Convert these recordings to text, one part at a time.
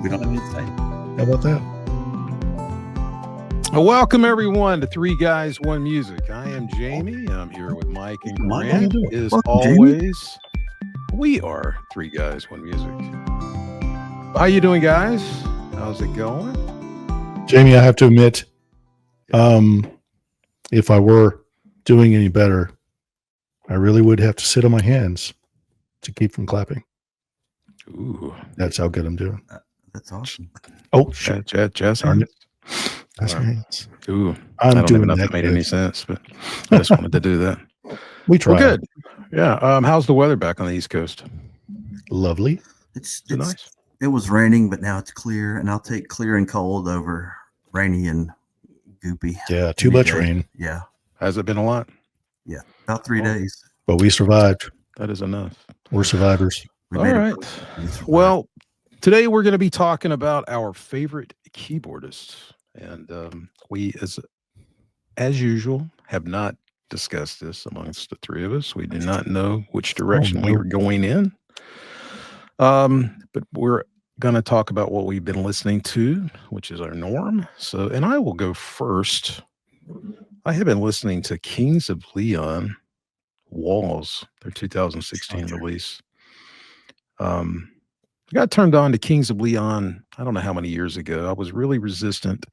We don't have anything to say. How about that? Welcome everyone to Three Guys, One Music. I am Jamey. I'm here with Mike and Grant. As always, we are Three Guys, One Music. How you doing, guys? How's it going? Jamey, I have to admit, if I were doing any better, I really would have to sit on my hands to keep from clapping. Ooh, that's how good I'm doing. That's awesome. Oh shit, jazz hands. That's hands. Ooh, I don't even know if that made any sense, but I just wanted to do that. We tried. Well, good. Yeah. How's the weather back on the East Coast? Lovely. It's nice. It was raining, but now it's clear, and I'll take clear and cold over rainy and goopy. Yeah, too much rain. Yeah. Has it been a lot? Yeah, about 3 days. But we survived. That is enough. We're survivors. All right. Well, today we're going to be talking about our favorite keyboardists, and we, as usual, have not discussed this amongst the three of us. We do not know which direction we were going in, but we're going to talk about what we've been listening to, which is our norm. So, and I will go first. I have been listening to Kings of Leon, Walls, their 2016 release. I got turned on to Kings of Leon, I don't know how many years ago. I was really resistant.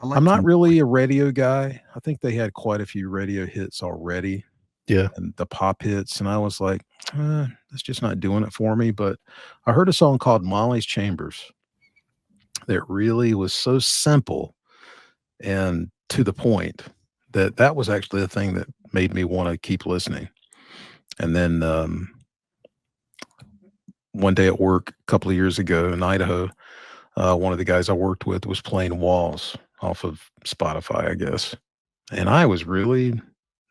I'm not really a radio guy. I think they had quite a few radio hits already. Yeah. And the pop hits. And I was like, that's just not doing it for me. But I heard a song called Molly's Chambers that really was so simple and to the point that was actually the thing that made me want to keep listening. And then one day at work a couple of years ago in Idaho, one of the guys I worked with was playing Walls off of Spotify, I guess. And I was really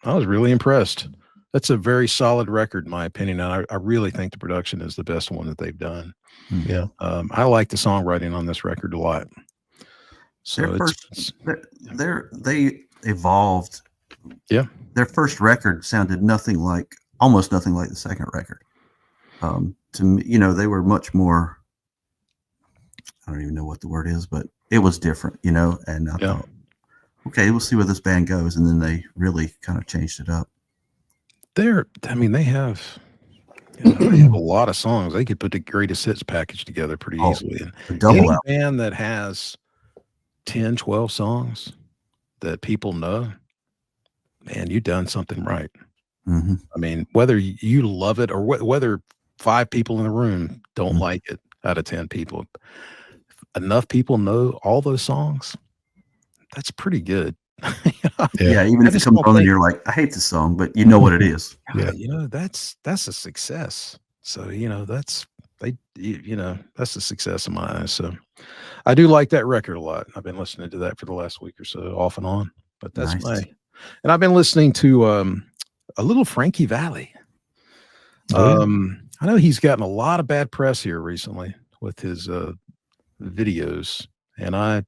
impressed. That's a very solid record, in my opinion. And I really think the production is the best one that they've done. Yeah. I like the songwriting on this record a lot. So they evolved. Yeah. Their first record sounded almost nothing like the second record. To me, they were much more, I don't even know what the word is, but it was different, and I thought, okay, we'll see where this band goes. And then they really kind of changed it up. They have a lot of songs. They could put the greatest hits package together pretty easily. And any band that has 10, 12 songs that people know, man, you've done something right. Mm-hmm. I mean, whether you love it or whether 5 people in the room don't like it out of 10 people, enough people know all those songs. That's pretty good. Yeah, even if it comes on and you're like, I hate this song, but you know what it is. Yeah, that's a success. So that's a success in my eyes. So I do like that record a lot. I've been listening to that for the last week or so, off and on. But that's nice. And I've been listening to a little Frankie Valli. I know he's gotten a lot of bad press here recently with his videos, and I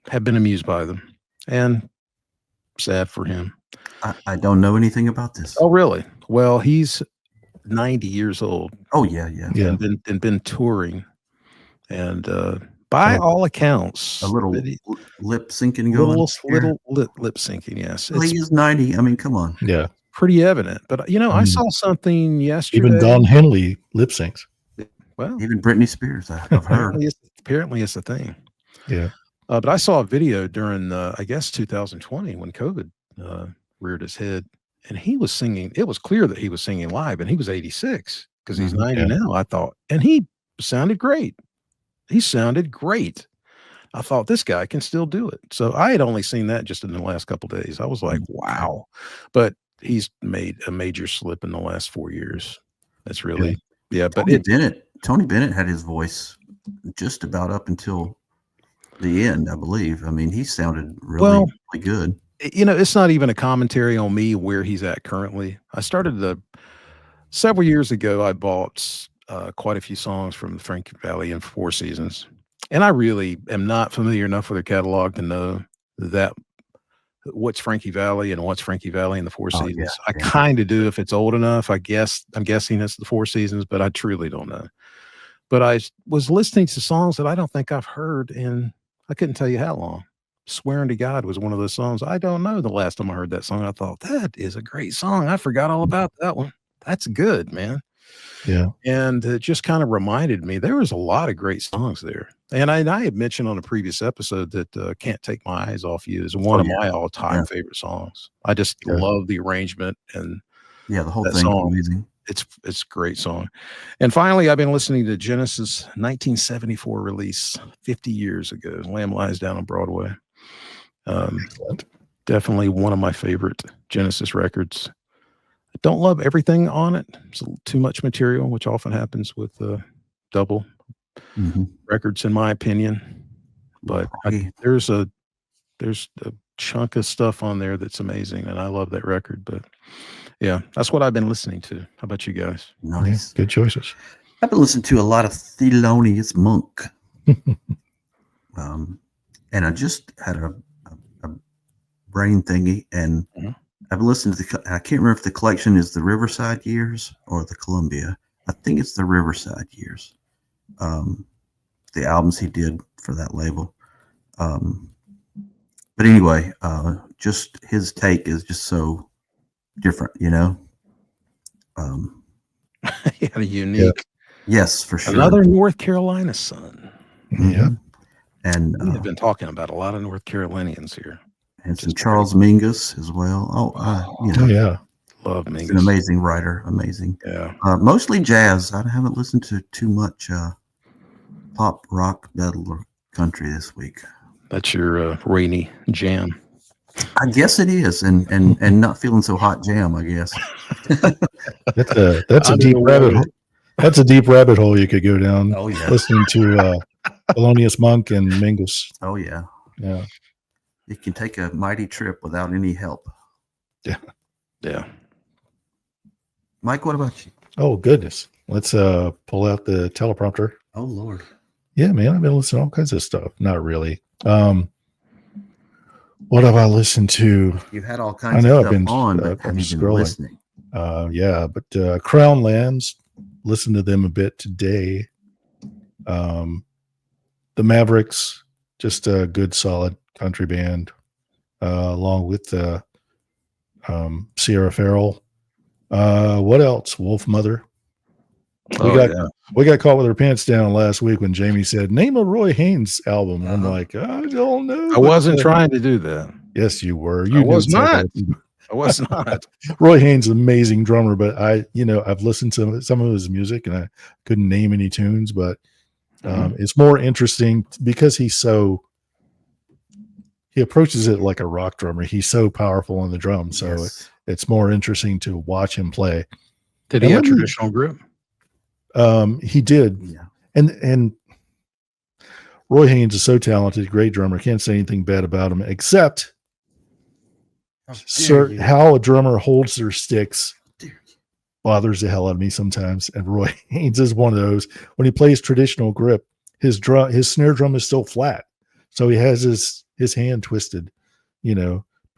have been amused by them and sad for him. I don't know anything about this. Oh, really? Well, he's 90 years old. Oh, yeah. And been touring, and by all accounts, a little lip syncing going. Little lip syncing, yes. Well, he is 90. I mean, come on. Yeah. Pretty evident. But I saw something yesterday. Even Don Henley lip syncs. Well, even Britney Spears, I've heard. Apparently it's a thing. Yeah. But I saw a video during, I guess, 2020 when COVID reared his head, and he was singing. It was clear that he was singing live, and he was 86 because he's 90 now, I thought. And he sounded great. He sounded great. I thought, this guy can still do it. So I had only seen that just in the last couple of days. I was like, wow. But he's made a major slip in the last 4 years. That's really, but Tony Bennett had his voice just about up until the end, I believe. I mean, he sounded really good. It's not even a commentary on me where he's at currently. I started several years ago. I bought quite a few songs from Frankie Valli and Four Seasons, and I really am not familiar enough with their catalog to know that what's Frankie Valli and what's Frankie Valli and the Four Seasons. I kind of do if it's old enough. I'm guessing it's the Four Seasons, but I truly don't know. but I was listening to songs that I don't think I've heard in, I couldn't tell you how long. Swearing to God was one of those songs. I don't know the last time I heard that song. I thought, that is a great song. I forgot all about that one. That's good, man. Yeah. And it just kind of reminded me there was a lot of great songs there. And I had mentioned on a previous episode that Can't Take My Eyes Off You is one of my all-time favorite songs. I just love the arrangement and the whole that thing's song. amazing. It's a great song. And finally, I've been listening to Genesis 1974 release 50 years ago, Lamb Lies Down on Broadway. Definitely one of my favorite Genesis records. I don't love everything on it. It's too much material, which often happens with double records, in my opinion. But there's a chunk of stuff on there that's amazing, and I love that record. But yeah, that's what I've been listening to. How about you guys? Nice. Yeah, good choices. I've been listening to a lot of Thelonious Monk. And I just had a brain thingy, and I've listened to I can't remember if the collection is the Riverside Years or the Columbia. I think it's the Riverside Years. The albums he did for that label. But anyway, just his take is just so different, you know. Yeah, unique. Yes, for sure. Another North Carolina son. Yeah. And we have been talking about a lot of North Carolinians here. And some Charles Mingus as well. You know, love Mingus. An amazing writer, amazing. Yeah. Mostly jazz. I haven't listened to too much pop, rock, metal, or country this week. That's your rainy jam. I guess it is, and not feeling so hot jam, I guess. That's a deep rabbit hole. That's a deep rabbit hole you could go down. Oh yeah, listening to Thelonious Monk and Mingus. Oh yeah, yeah. You can take a mighty trip without any help. Yeah, yeah. Mike, what about you? Oh goodness, let's pull out the teleprompter. Oh Lord. Yeah, man, I've been listening to all kinds of stuff. Not really. What have I listened to? You had all kinds of stuff on, but have you been listening? Yeah, but Crown Lands, listened to them a bit today. The Mavericks, just a good, solid country band, along with Sierra Farrell. What else? Wolf Mother. We got caught with our pants down last week when Jamey said, "Name a Roy Haynes album." I'm like, I don't know. I wasn't trying to do that. Yes, you were. I was not. I was not. Roy Haynes, amazing drummer, but I've listened to some of his music and I couldn't name any tunes, but it's more interesting because he approaches it like a rock drummer. He's so powerful on the drum, so it's more interesting to watch him play. Did he have traditional grip? He did. Yeah. And Roy Haynes is so talented, great drummer. Can't say anything bad about him, except how a drummer holds their sticks bothers the hell out of me sometimes. And Roy Haynes is one of those. When he plays traditional grip, his snare drum is still flat. So he has his hand twisted,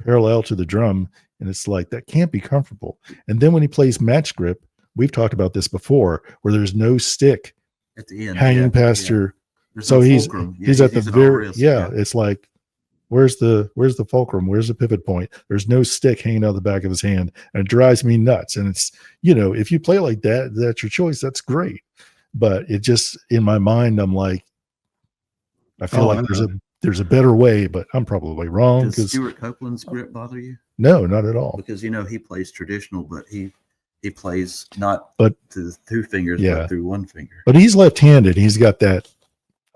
parallel to the drum. And it's like, that can't be comfortable. And then when he plays match grip, we've talked about this before, where there's no stick at the end hanging past your. There's so no he's fulcrum. He's at the very It's like, where's the fulcrum? Where's the pivot point? There's no stick hanging out the back of his hand, and it drives me nuts. And it's if you play like that, that's your choice. That's great. But it just, in my mind, I'm like, I feel like there's a better way, but I'm probably wrong. Does Stuart Copeland's grip bother you? No, not at all. Because he plays traditional, but he plays not to the two fingers, but through one finger. But he's left-handed. He's got that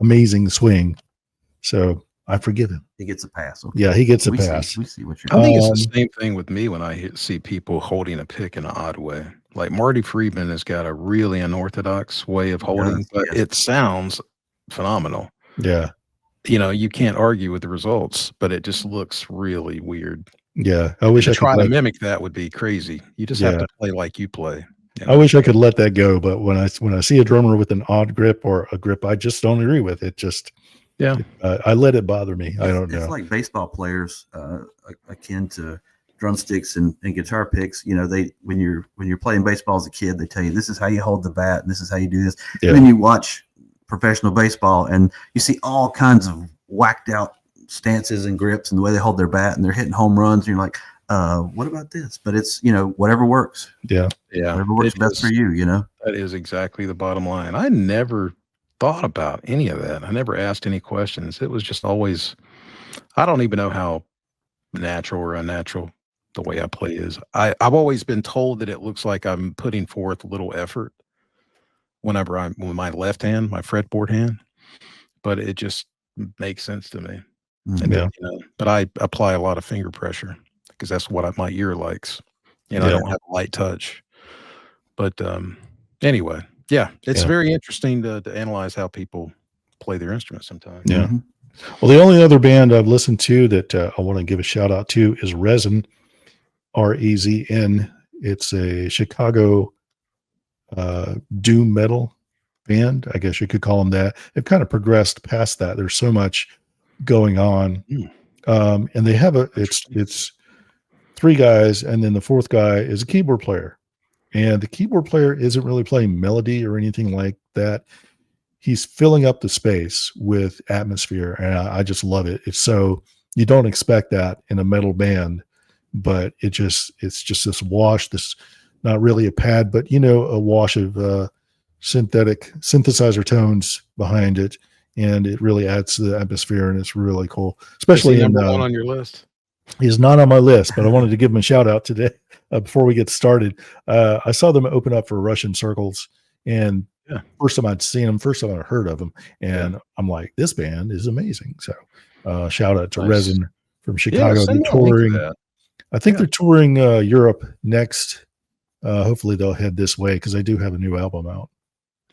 amazing swing, so I forgive him. He gets a pass. Okay. Yeah, he gets a pass. We see what you're. I think it's the same thing with me when I see people holding a pick in an odd way. Like Marty Friedman has got a really unorthodox way of holding, but it sounds phenomenal. Yeah. You can't argue with the results, but it just looks really weird. Yeah. I wish I could try to mimic that would be crazy. You just have to play like you play. I wish I could let that go, but when I see a drummer with an odd grip or a grip I just don't agree with, it just I let it bother me. I don't know. It's like baseball players, akin to drumsticks and guitar picks. When you're playing baseball as a kid, they tell you this is how you hold the bat and this is how you do this. Yeah. And then you watch professional baseball, and you see all kinds of whacked out stances and grips and the way they hold their bat, and they're hitting home runs. And you're like, what about this? But it's, whatever works. Yeah. Whatever works best for you, That is exactly the bottom line. I never thought about any of that. I never asked any questions. It was just always, I don't even know how natural or unnatural the way I play is. I've always been told that it looks like I'm putting forth little effort whenever I'm with my left hand, my fretboard hand, but it just makes sense to me. And Yeah. but I apply a lot of finger pressure because that's what my ear likes. I Yeah. don't have a light touch. But anyway, yeah, it's very interesting to analyze how people play their instruments sometimes. Yeah. Well, the only other band I've listened to that I want to give a shout out to is Rezn, Rezn. It's a Chicago doom metal band. I guess you could call them that. They've kind of progressed past that. There's so much going on. And they have it's three guys, and then the fourth guy is a keyboard player. And the keyboard player isn't really playing melody or anything like that. He's filling up the space with atmosphere, and I just love it. It's so, you don't expect that in a metal band, but it's just this wash, this not really a pad, but a wash of synthesizer tones behind it, and it really adds to the atmosphere, and it's really cool. Especially number one on your list. He's not on my list, but I wanted to give him a shout out today before we get started. I saw them open up for Russian Circles, and first time I'd seen them, first time I heard of them, and I'm like, this band is amazing. So shout out to Rezn from Chicago. They're touring. I think they're touring Europe next. Hopefully they'll head this way because they do have a new album out.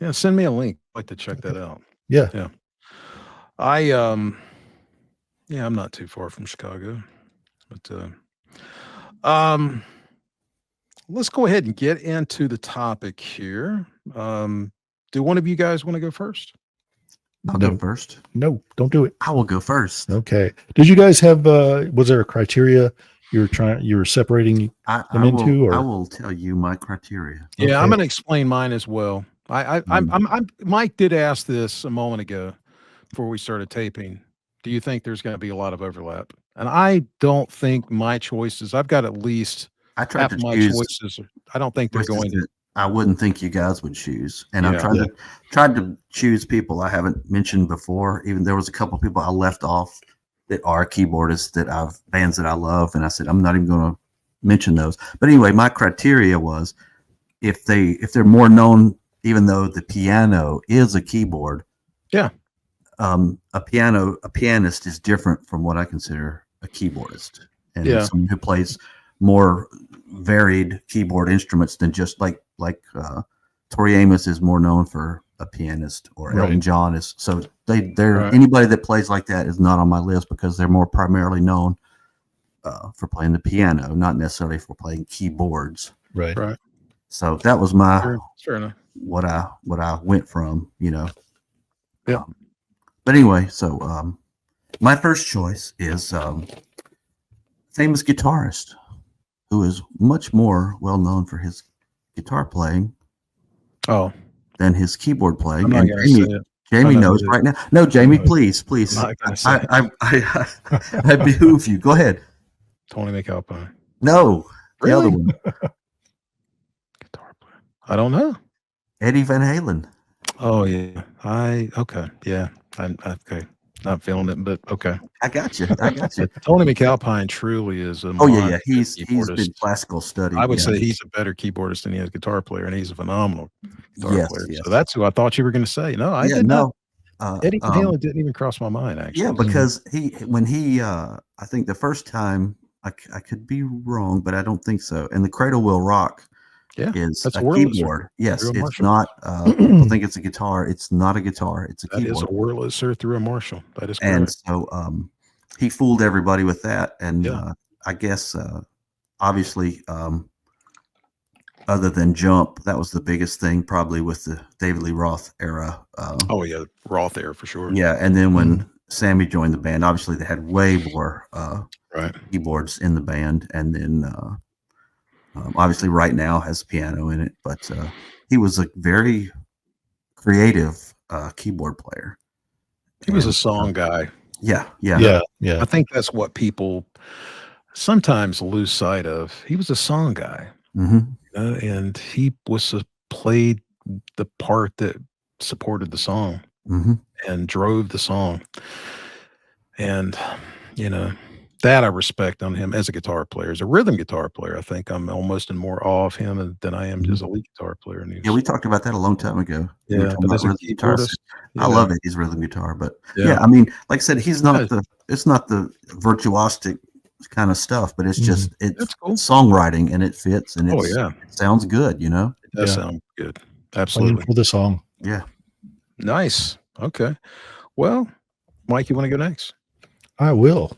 Yeah, send me a link. I'd like to check that out. Yeah. I'm not too far from Chicago. But let's go ahead and get into the topic here. Do one of you guys want to go first? I'll go first. No, don't do it. I will go first. Okay. Did you guys have was there a criteria you were separating them into? Or? I will tell you my criteria. Yeah, okay. I'm going to explain mine as well. Mike did ask this a moment ago before we started taping. Do you think there's going to be a lot of overlap? And I don't think my choices, I've got at least half of my choices. I don't think they're going to. I wouldn't think you guys would choose. And I'm tried to choose people I haven't mentioned before. Even there was a couple of people I left off that are keyboardists bands that I love. And I said, I'm not even going to mention those. But anyway, my criteria was if they're more known, even though the piano is a keyboard. Yeah. A pianist is different from what I consider a keyboardist, and someone who plays more varied keyboard instruments than just like Tori Amos is more known for a pianist, or Elton John is. So anybody that plays like that is not on my list because they're more primarily known for playing the piano, not necessarily for playing keyboards. Right. So that was my fair enough. What I went from, Yeah. But anyway, so my first choice is famous guitarist who is much more well known for his guitar playing than his keyboard playing. And Jamey knows right now. No, Jamey, please. I behoove you. Go ahead. Tony McAlpine. No, really? The other one. Guitar player. I don't know. Eddie Van Halen. Oh yeah. Okay. Yeah. I'm okay. Not feeling it, but okay. I got you. Tony McAlpine truly is a He's been classical studied. I would say he's a better keyboardist than he is guitar player, and he's a phenomenal guitar player. Yes. So that's who I thought you were going to say. No, I did not. Eddie Van Halen didn't even cross my mind, actually. Yeah, because when he I think the first time, I could be wrong, but I don't think so. And the Cradle Will Rock is a keyboard. Yes, it's not. People think it's a guitar. It's not a guitar. It's a keyboard. That is a Wurlitzer through a Marshall. That is correct. And so he fooled everybody with that. And I guess obviously other than Jump, that was the biggest thing probably with the David Lee Roth era. Roth era for sure. Yeah, and then when Sammy joined the band, obviously they had way more keyboards in the band, and then obviously Right Now has piano in it, but he was a very creative keyboard player. He was a And, song guy. Yeah. I think that's what people sometimes lose sight of. He was a song guy, and he played the part that supported the song and drove the song. And, that I respect on him as a guitar player. As a rhythm guitar player, I think I'm almost in more awe of him than I am as a lead guitar player. And Yeah, we talked about that a long time ago. We were yeah, talking but about as a rhythm guitar. keyboardist, I love Eddie's rhythm guitar, but Yeah. I mean, like I said, it's not the virtuosic kind of stuff, but it's just it's cool. songwriting and it fits and it sounds good, It does sound good. Absolutely. Playing for the song. Yeah. Nice. Okay. Well, Mike, you want to go next? I will.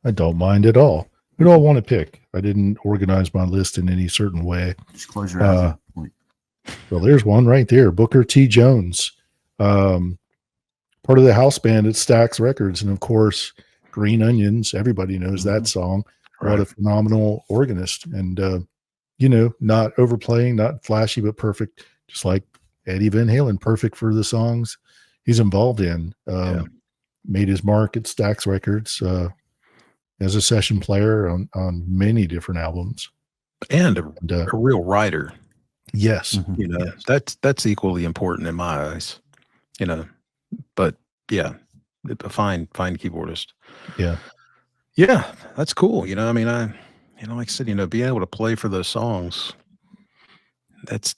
I don't mind at all. Who do I want to pick? I didn't organize my list in any certain way. Just close your eyes. Well, there's one right there. Booker T. Jones, part of the house band at Stax Records. And of course, Green Onions. Everybody knows that song. Right. What a phenomenal organist. And, not overplaying, not flashy, but perfect. Just like Eddie Van Halen, perfect for the songs he's involved in. Made his mark at Stax Records as a session player on many different albums. And a real writer. Yes. That's equally important in my eyes, but yeah, a fine keyboardist. Yeah, that's cool. I mean, like I said, being able to play for those songs,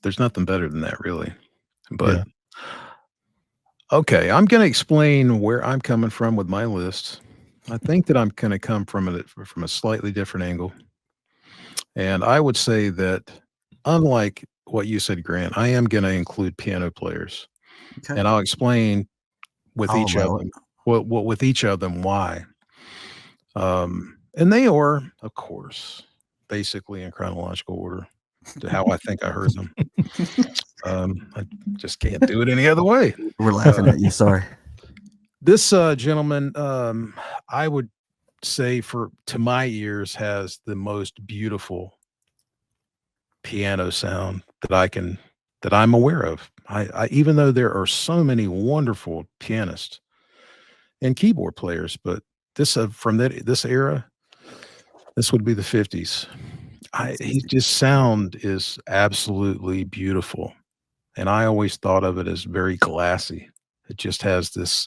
there's nothing better than that, really. But okay, I'm going to explain where I'm coming from with my list. I think that I'm going to come from a slightly different angle. And I would say that unlike what you said, Grant, I am going to include piano players. Okay. And I'll explain with each of them with each of them why. And they are, of course, basically in chronological order to how I think I heard them. I just can't do it any other way. We're laughing at you. Sorry. This gentleman, I would say to my ears has the most beautiful piano sound that I'm aware of. I even though there are so many wonderful pianists and keyboard players, but this from this era, this would be the 50s. His sound is absolutely beautiful. And I always thought of it as very glassy. It just has this,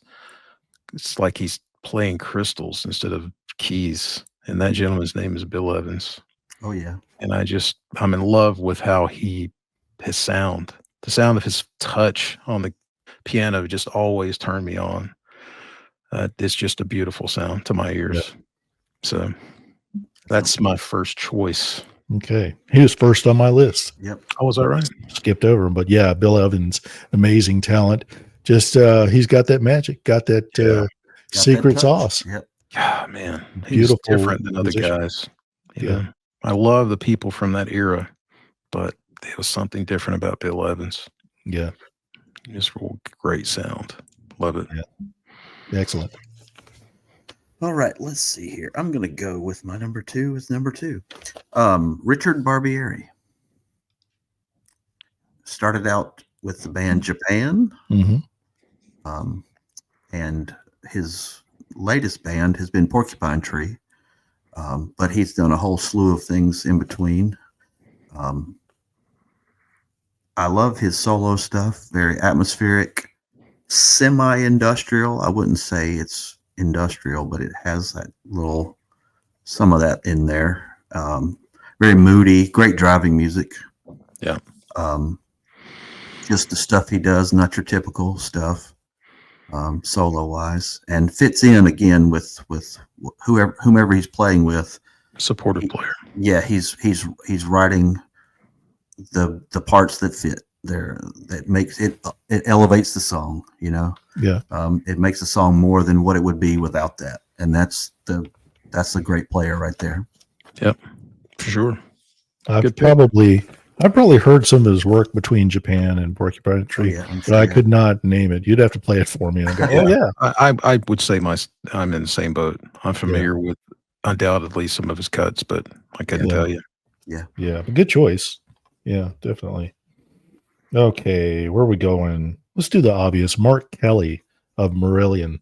it's like he's playing crystals instead of keys. And that gentleman's name is Bill Evans. Oh, yeah. And I'm in love with how his sound, the sound of his touch on the piano just always turned me on. It's just a beautiful sound to my ears. Yeah. So that's my first choice. Okay. He was first on my list. Yep. Oh, was that right? Skipped over him, but yeah, Bill Evans, amazing talent. Just, he's got that magic, got that secret sauce. Yep. Yeah, man. He's different than other guys. I love the people from that era, but there was something different about Bill Evans. Yeah. Just great sound. Love it. Yeah. Excellent. All right, let's see here. I'm going to go with my number two. Richard Barbieri. Started out with the band Japan. And his latest band has been Porcupine Tree. But he's done a whole slew of things in between. I love his solo stuff, very atmospheric, semi-industrial. I wouldn't say it's industrial, but it has some of that in there. Very moody, great driving music. Yeah. Just the stuff he does, not your typical stuff, solo wise, and fits in again with whomever he's playing with. Supportive player. Yeah, he's writing the parts that fit there, that makes it elevates the song, Yeah. It makes the song more than what it would be without that. And that's a great player right there. Yep. For sure. I've probably heard some of his work between Japan and Porcupine Tree, but I could not name it. You'd have to play it for me. And I go, oh yeah. I would say I'm in the same boat. I'm familiar with undoubtedly some of his cuts, but I couldn't tell you. Yeah. Yeah. But good choice. Yeah, definitely. Okay. Where are we going? let's do the obvious. Mark Kelly of Marillion.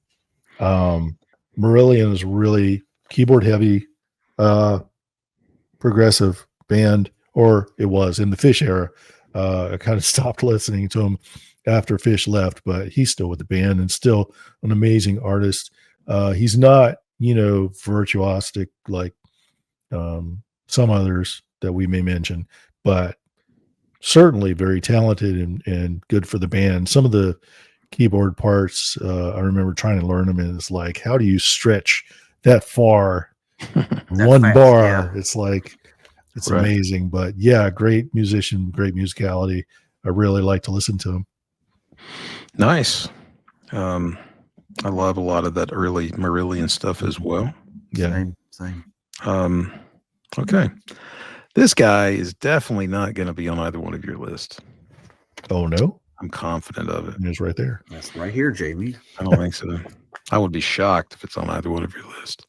Marillion is really keyboard heavy, progressive band, or it was in the Fish era. I kind of stopped listening to him after Fish left, but he's still with the band and still an amazing artist. He's not, virtuosic like some others that we may mention, but certainly very talented and good for the band. Some of the keyboard parts, I remember trying to learn them, and it's like, how do you stretch that far? One fast, bar. yeah. It's like, it's Right. amazing. But yeah, great musician, great musicality. I really like to listen to him. Nice. I love a lot of that early Marillion stuff as well. Yeah. Same. Okay. This guy is definitely not going to be on either one of your lists. Oh no, I'm confident of it. it's right there. That's right here, Jamey. I don't think so. I would be shocked if it's on either one of your lists.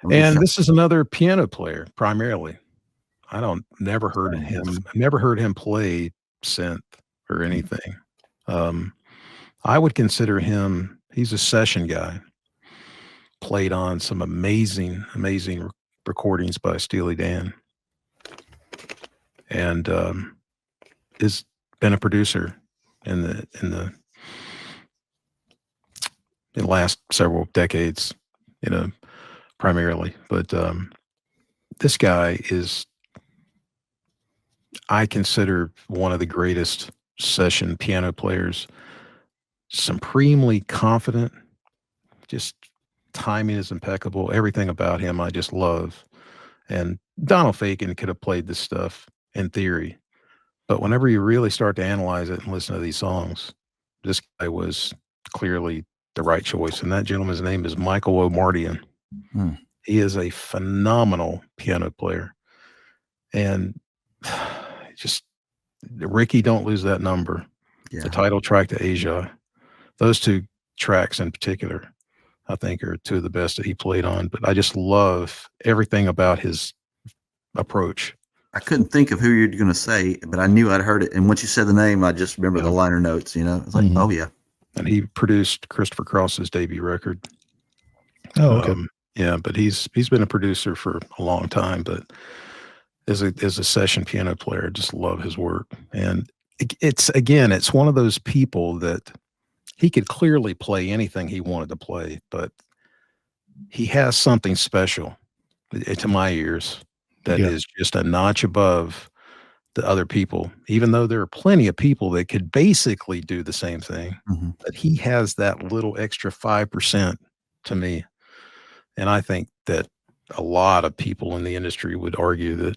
Don't be And shocked. this is another piano player, primarily. Never heard him play synth or anything. I would consider him, he's a session guy. Played on some amazing recordings by Steely Dan. And has been a producer in the last several decades, primarily. But this guy is, I consider, one of the greatest session piano players. Supremely confident, just timing is impeccable. Everything about him I just love. And Donald Fagen could have played this stuff in theory, but whenever you really start to analyze it and listen to these songs, this guy was clearly the right choice. And that gentleman's name is Michael O'Mardian. He is a phenomenal piano player. And just, Ricky, don't lose that number. Yeah. The title track to Asia. Those two tracks in particular, I think, are two of the best that he played on. But I just love everything about his approach. I couldn't think of who you're going to say, but I knew I'd heard it. And once you said the name, I just remember the liner notes, It's like, oh, yeah. And he produced Christopher Cross's debut record. Oh, okay. Yeah, but he's been a producer for a long time. But as a session piano player, I just love his work. And it's one of those people that he could clearly play anything he wanted to play, but he has something special to my ears that is just a notch above the other people, even though there are plenty of people that could basically do the same thing. But he has that little extra 5% to me. And I think that a lot of people in the industry would argue that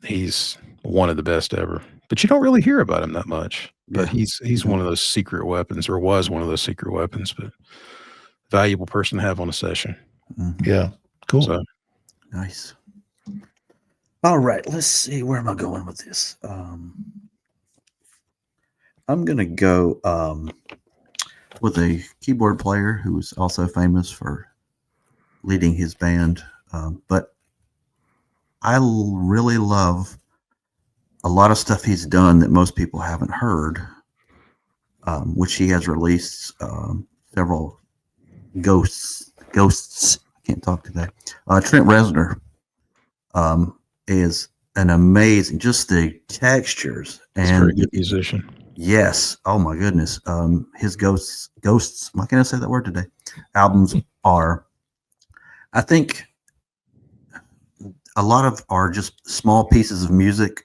he's one of the best ever, but you don't really hear about him that much. But he's one of those secret weapons, or was one of those secret weapons, but valuable person to have on a session. Yeah. Cool. So, nice. All right. Let's see. Where am I going with this? I'm going to go with a keyboard player who was also famous for leading his band. But I really love a lot of stuff he's done that most people haven't heard, which he has released several ghosts. I can't talk today. Trent Reznor is an amazing, just the textures and good musician. Yes. Oh my goodness. His ghosts. Why can't I say that word today? Albums are, I think, a lot of are just small pieces of music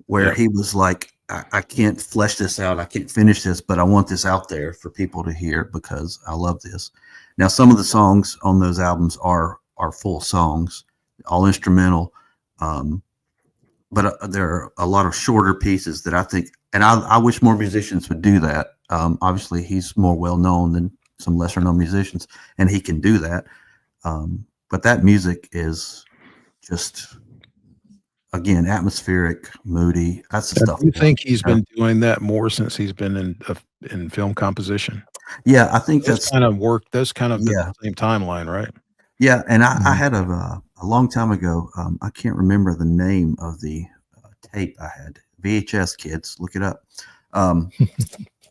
where he was like, I can't flesh this out. I can't finish this, but I want this out there for people to hear because I love this. Now, some of the songs on those albums are full songs, all instrumental. But there are a lot of shorter pieces that I think, and I wish more musicians would do that. Obviously, he's more well known than some lesser known musicians, and he can do that. But that music is just, again, atmospheric, moody. That's the stuff. Do you think he's been doing that more since he's been in film composition? Yeah, I think those that's kind of work. Those kind of the same timeline, right? Yeah, and I had a long time ago. I can't remember the name of the tape I had. VHS, kids, look it up.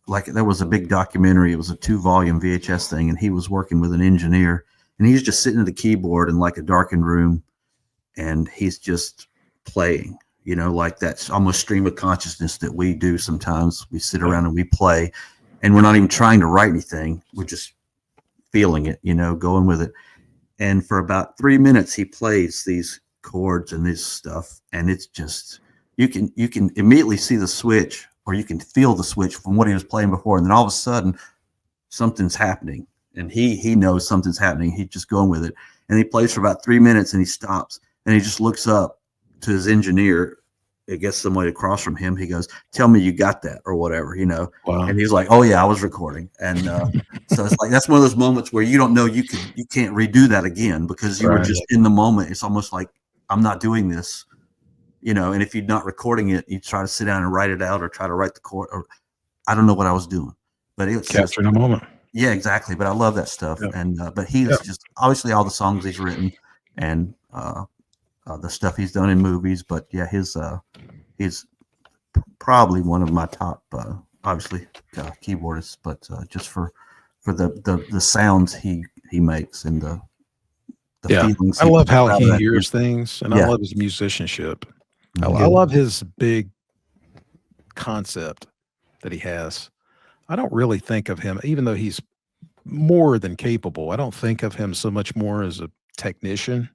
like there was a big documentary. It was a 2-volume VHS thing, and he was working with an engineer, and he's just sitting at the keyboard in like a darkened room, and he's just playing. You know, like that's almost stream of consciousness that we do sometimes. We sit around and we play, and we're not even trying to write anything. We're just feeling it, you know, going with it. And for about 3 minutes, he plays these chords and this stuff, and it's just you can immediately see the switch, or you can feel the switch from what he was playing before, and then all of a sudden something's happening, and he knows something's happening. He's just going with it, and he plays for about 3 minutes, and he stops, and he just looks up to his engineer, I guess somebody across from him. He goes, "Tell me you got that," or whatever, you know. Wow. And he's like, "Oh yeah, I was recording." And so it's like that's one of those moments where you don't know you can't redo that again because you were just in the moment. It's almost like I'm not doing this, you know. And if you're not recording it, you try to sit down and write it out, or try to write the chord, or I don't know what I was doing, but it's Capturing a moment. Yeah, exactly. But I love that stuff, and but he is just obviously all the songs he's written, and the stuff he's done in movies. But yeah, he's probably one of my top, obviously keyboardists, but just for the sounds he makes and the feelings. I love how he hears things, and I love his musicianship. I love his big concept that he has. I don't really think of him, even though he's more than capable, I don't think of him so much more as a technician,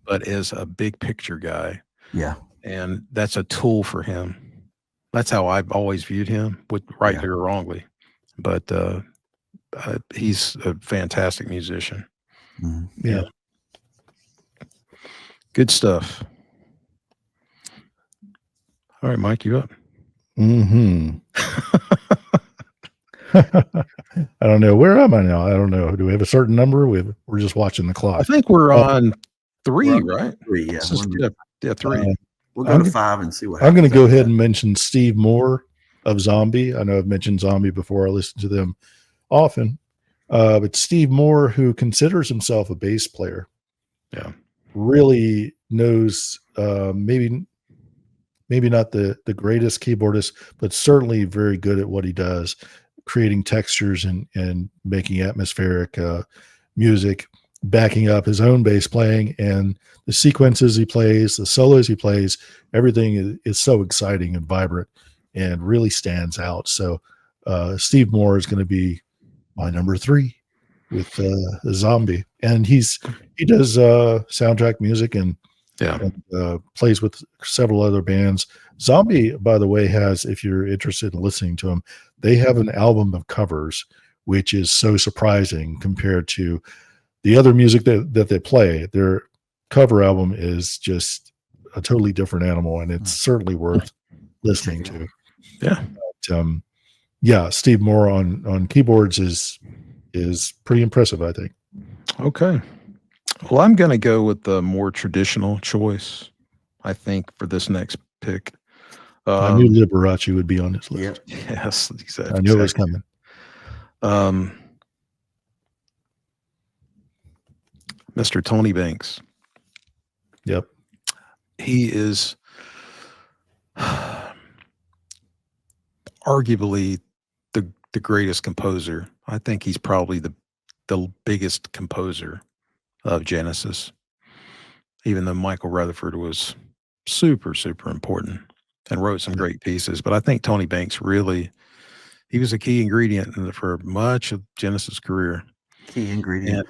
but as a big picture guy. Yeah. And that's a tool for him. That's how I've always viewed him, with rightly or wrongly. But he's a fantastic musician. Yeah. Good stuff. All right, Mike, you up? I don't know. Where am I now? I don't know. Do we have a certain number? We're just watching the clock. I think we're on 3, right? 3, yeah. 3. We'll go to 5 and see what happens. I'm going to go ahead and mention Steve Moore of Zombie. I know I've mentioned Zombie before. I listen to them often. But Steve Moore, who considers himself a bass player, really knows maybe not the greatest keyboardist, but certainly very good at what he does, creating textures and making atmospheric music, backing up his own bass playing, and the sequences he plays, the solos he plays, everything is so exciting and vibrant and really stands out. So Steve Moore is going to be my number 3 with Zombie, and he does soundtrack music and plays with several other bands. Zombie, by the way, has, if you're interested in listening to them, they have an album of covers, which is so surprising compared to the other music that they play. Their cover album is just a totally different animal, and it's certainly worth listening to. But, Steve Moore on keyboards is pretty impressive, I think. Okay. Well, I'm going to go with the more traditional choice, I think, for this next pick. I knew Liberace would be on this list. Yes, exactly. I knew it was coming. Mr. Tony Banks. Yep. He is arguably the greatest composer. I think he's probably the biggest composer of Genesis, even though Michael Rutherford was super, super important and wrote some great pieces. But I think Tony Banks he was a key ingredient for much of Genesis' career. Key ingredient.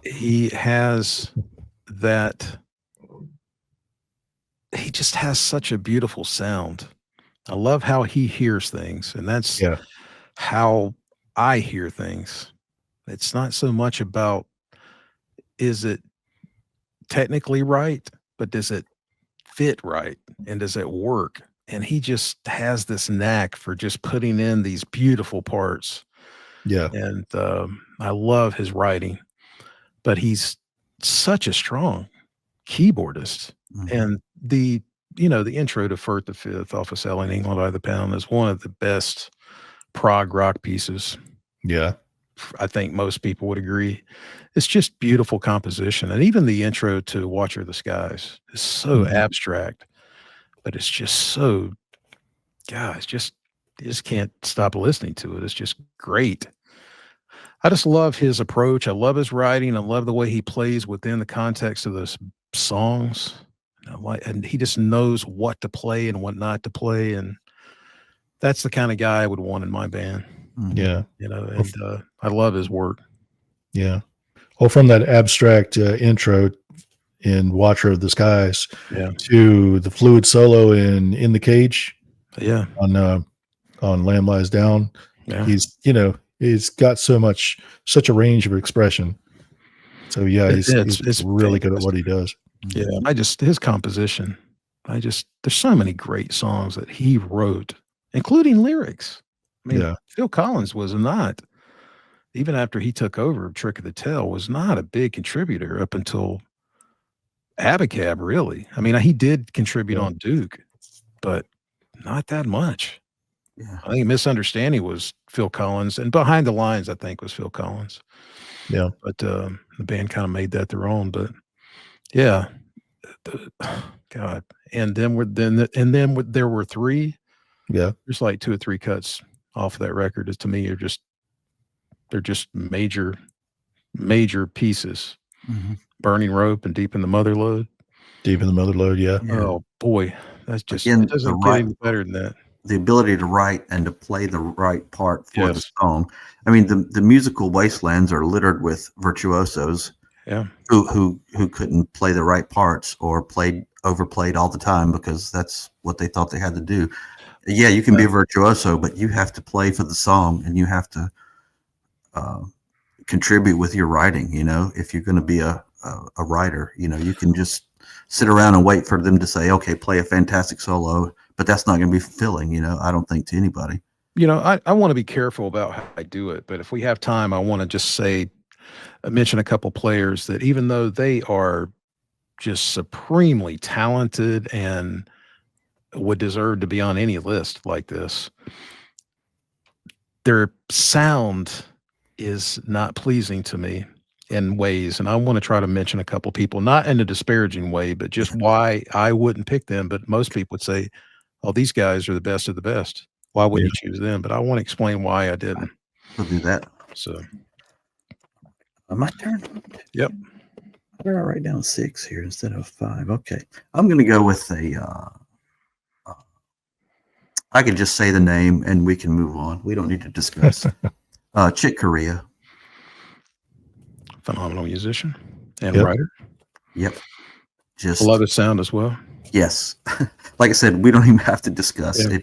He has that. He just has such a beautiful sound. I love how he hears things, and that's how I hear things. It's not so much about, is it technically right, but does it fit right, and does it work? And he just has this knack for just putting in these beautiful parts. And I love his writing, but he's such a strong keyboardist. And the intro to Firth the Fifth off of Selling England by the Pound is one of the best prog rock pieces. I think most people would agree. It's just beautiful composition. And even the intro to Watcher of the Skies is so abstract, but it's just so, it's just you just can't stop listening to it. It's just great. I just love his approach. I love his writing. I love the way he plays within the context of those songs. And he just knows what to play and what not to play. And that's the kind of guy I would want in my band. Yeah. And I love his work. Yeah. Well, from that abstract intro in Watcher of the Skies to the fluid solo in the Cage. Yeah. On Lamb Lies Down. Yeah. He's got such a range of expression. So yeah, he's really good at what he does. Yeah. His composition, there's so many great songs that he wrote, including lyrics. I mean, Phil Collins was not, even after he took over Trick of the Tail, was not a big contributor up until Abacab, really. I mean, he did contribute on Duke, but not that much. Yeah. I think Misunderstanding was Phil Collins, and Behind the Lines, I think, was Phil Collins. Yeah. But the band kind of made that their own. But yeah, God. And then there were three. Yeah. There's like 2 or 3 cuts off of that record. To me, they're just major pieces. Mm-hmm. Burning Rope and Deep in the Mother Lode. Deep in the Mother Lode, yeah. Oh boy, that's just Again, it doesn't get any better than that. The ability to write and to play the right part for the song. I mean, the musical wastelands are littered with virtuosos, who couldn't play the right parts or overplayed all the time because that's what they thought they had to do. Yeah, you can be a virtuoso, but you have to play for the song and you have to contribute with your writing. If you're going to be a writer, you can just sit around and wait for them to say, okay, play a fantastic solo, but that's not going to be fulfilling, I don't think, to anybody. I want to be careful about how I do it, but if we have time, I want to just mention a couple players that even though they are just supremely talented and would deserve to be on any list like this, their sound is not pleasing to me in ways. And I want to try to mention a couple people, not in a disparaging way, but just why I wouldn't pick them. But most people would say, oh, these guys are the best of the best. Why wouldn't you choose them? But I want to explain why I didn't. We'll do that. So my turn. Yep. Where did I write down 6 here instead of 5? Okay. I'm going to go with I can just say the name and we can move on. We don't need to discuss. Chick Corea. Phenomenal musician and writer. Yep. Just love his sound as well. Yes. Like I said, we don't even have to discuss. If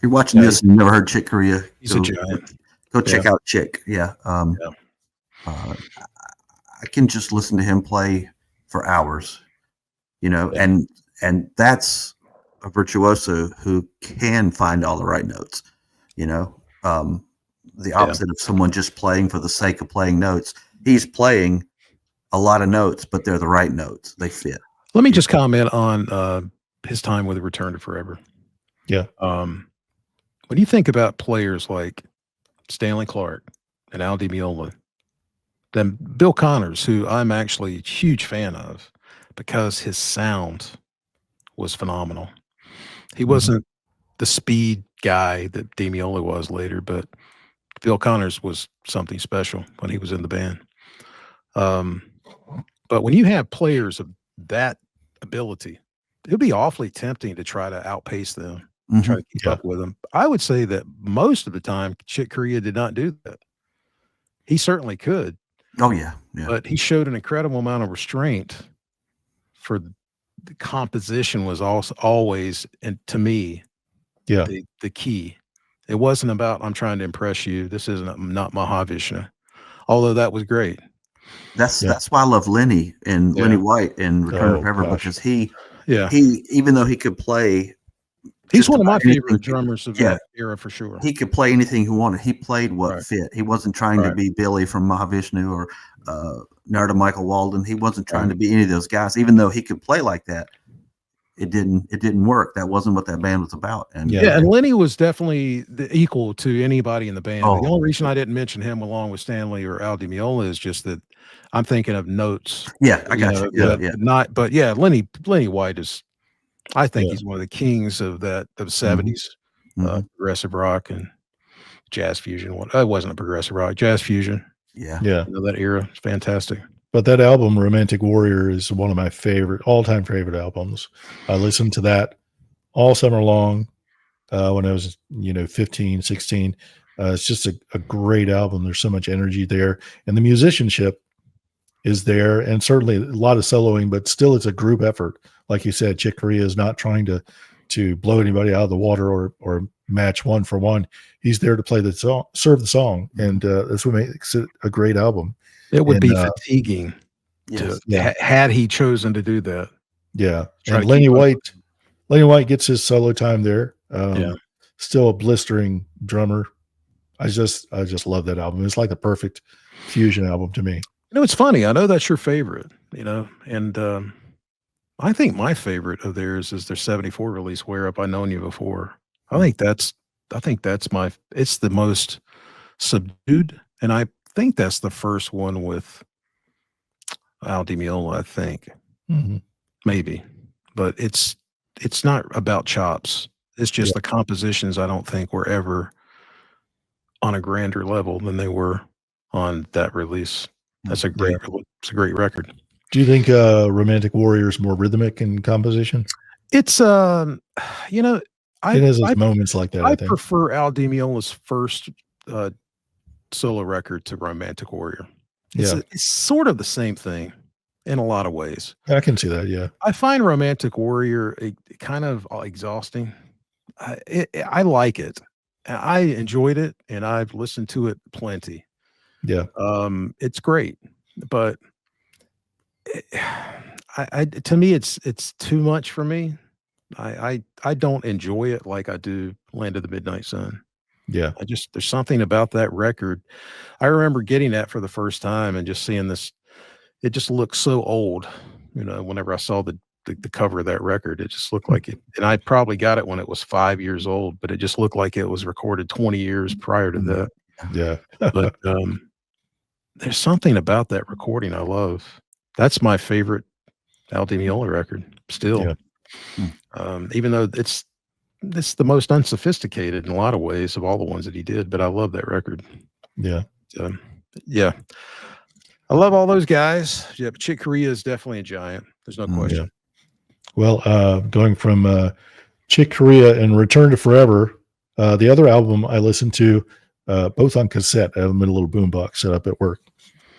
you're watching this and you never heard Chick Corea, he's a giant. Go check out Chick. Yeah. I can just listen to him play for hours, and that's a virtuoso who can find all the right notes, the opposite of someone just playing for the sake of playing notes. He's playing a lot of notes, but they're the right notes. They fit. Let me just comment on his time with Return to Forever. Yeah. When you think about players like Stanley Clarke and Al Di Meola, then Bill Connors, who I'm actually a huge fan of because his sound was phenomenal. He wasn't the speed guy that Di Meola was later, but Bill Connors was something special when he was in the band. But when you have players of that ability, it would be awfully tempting to try to outpace them, try to keep up with them. I would say that most of the time, Chick Corea did not do that. He certainly could. Oh, yeah. But he showed an incredible amount of restraint for the composition was also always, and to me, the key. It wasn't about, I'm trying to impress you. This isn't not Mahavishnu, although that was great. That's why I love Lenny and Lenny White in Return to Forever, because he even though he could play, he's one of my favorite drummers of that era for sure. He could play anything he wanted. He played what fit. He wasn't trying to be Billy from Mahavishnu or Narada Michael Walden. He wasn't trying to be any of those guys, even though he could play like that. It didn't work. That wasn't what that band was about. And and Lenny was definitely equal to anybody in the band. The only reason I didn't mention him along with Stanley or Al Di Meola is just that I'm thinking of notes. Yeah, I got you. Lenny White is, I think he's one of the kings of that of 70s progressive rock and jazz fusion. It wasn't a progressive rock, jazz fusion. Yeah. Yeah. You know, that era is fantastic. But that album, Romantic Warrior, is one of my all-time favorite albums. I listened to that all summer long when I was, 15, 16. It's just a great album. There's so much energy there. And the musicianship is there, and certainly a lot of soloing, but still it's a group effort. Like you said, Chick Corea is not trying to blow anybody out of the water or match one for one. He's there to play the song, serve the song, and that's what makes it a great album. It would be fatiguing had he chosen to do that. Yeah, and Lenny White gets his solo time there. Still a blistering drummer. I just love that album. It's like the perfect fusion album to me. It's funny. I know that's your favorite, and I think my favorite of theirs is their 74 release, Where Up I Known You Before. I think that's it's the most subdued, and I think that's the first one with Al Di Meola, I think. Maybe, but it's not about chops. It's just the compositions I don't think were ever on a grander level than they were on that release. It's a great record. Do you think Romantic Warrior is more rhythmic in composition? It's it has its moments like that. I think. Prefer Al Di Meola's first solo record to Romantic Warrior. It's sort of the same thing in a lot of ways. I can see that. Yeah, I find Romantic Warrior kind of exhausting. I like it. I enjoyed it, and I've listened to it plenty. Yeah. It's great, but to me, it's too much for me. I don't enjoy it like I do Land of the Midnight Sun. Yeah. There's something about that record. I remember getting that for the first time and just seeing this, it just looked so old. Whenever I saw the cover of that record, it just looked like it. And I probably got it when it was 5 years old, but it just looked like it was recorded 20 years prior to that. Yeah. But there's something about that recording I love. That's my favorite Al Di Meola record still. Even though it's the most unsophisticated in a lot of ways of all the ones that he did, but I love that record. Yeah. I love all those guys. Yeah, but Chick Corea is definitely a giant. There's no question. Yeah. Well, going from Chick Corea and Return to Forever, the other album I listened to, both on cassette. I have them in a little boombox set up at work.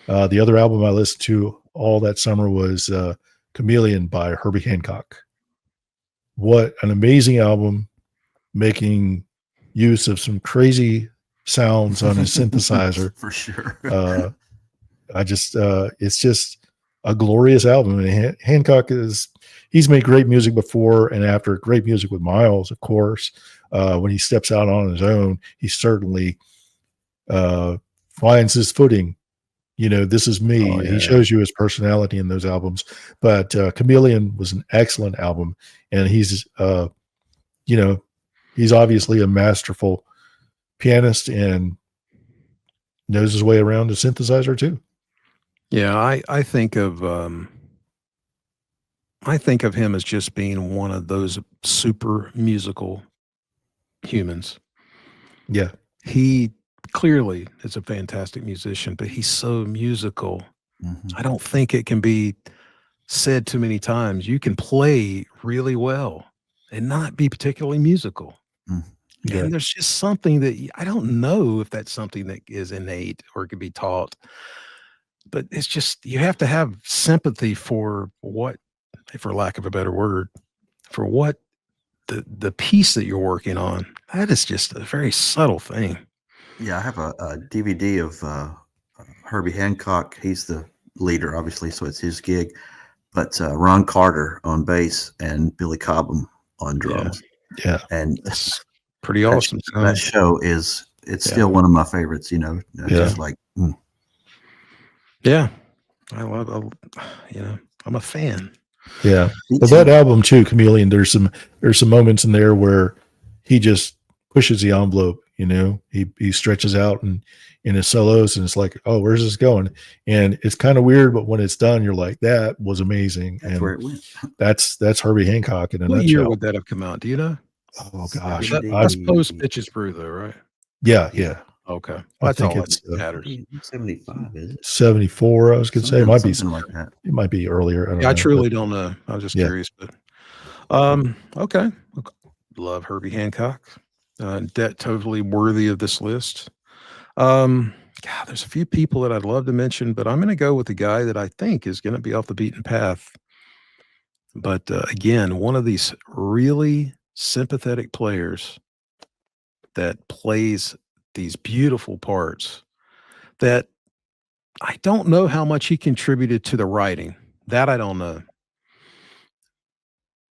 The other album I listened to all that summer was Chameleon by Herbie Hancock. What an amazing album, making use of some crazy sounds on his synthesizer. For sure. It's just a glorious album. And Hancock he's made great music before and after, great music with Miles, of course. When he steps out on his own, he certainly finds his footing. This is me. Oh, yeah. He shows you his personality in those albums. But Chameleon was an excellent album, and he's obviously a masterful pianist and knows his way around a synthesizer too. Yeah, I think of him as just being one of those super musical humans. Yeah. He clearly is a fantastic musician, but he's so musical. I don't think it can be said too many times. You can play really well and not be particularly musical. Yeah. And there's just something that I don't know if that's something that is innate or can be taught, but it's just, you have to have sympathy for what, for lack of a better word, for what the piece that you're working on. That is just a very subtle thing. Yeah, I have a DVD of Herbie Hancock. He's the leader, obviously, so it's his gig. But Ron Carter on bass and Billy Cobham on drums. Yeah. And That's pretty awesome. That show it's still one of my favorites, just like, Yeah. I love, I'm a fan. Yeah. But that album too, Chameleon, there's some moments in there where he just pushes the envelope, he stretches out and in his solos, and it's like, oh, where's this going? And it's kind of weird, but when it's done, you're like, that was amazing. That's where it went. That's Herbie Hancock in a What nutshell. year would that have come out? Do you know? Oh gosh, That's post Bitches Brew though, right? yeah. Okay, I that's think all it's that matters. 75, is it? 74. I was gonna say it might be something like that. It might be earlier. I don't Yeah, I know, truly don't know. I was just Yeah. curious, but okay. Love Herbie Hancock. Totally worthy of this list. God, there's a few people that I'd love to mention, but I'm going to go with the guy that I think is going to be off the beaten path. But again, one of these really sympathetic players that plays these beautiful parts that I don't know how much he contributed to the writing. That I don't know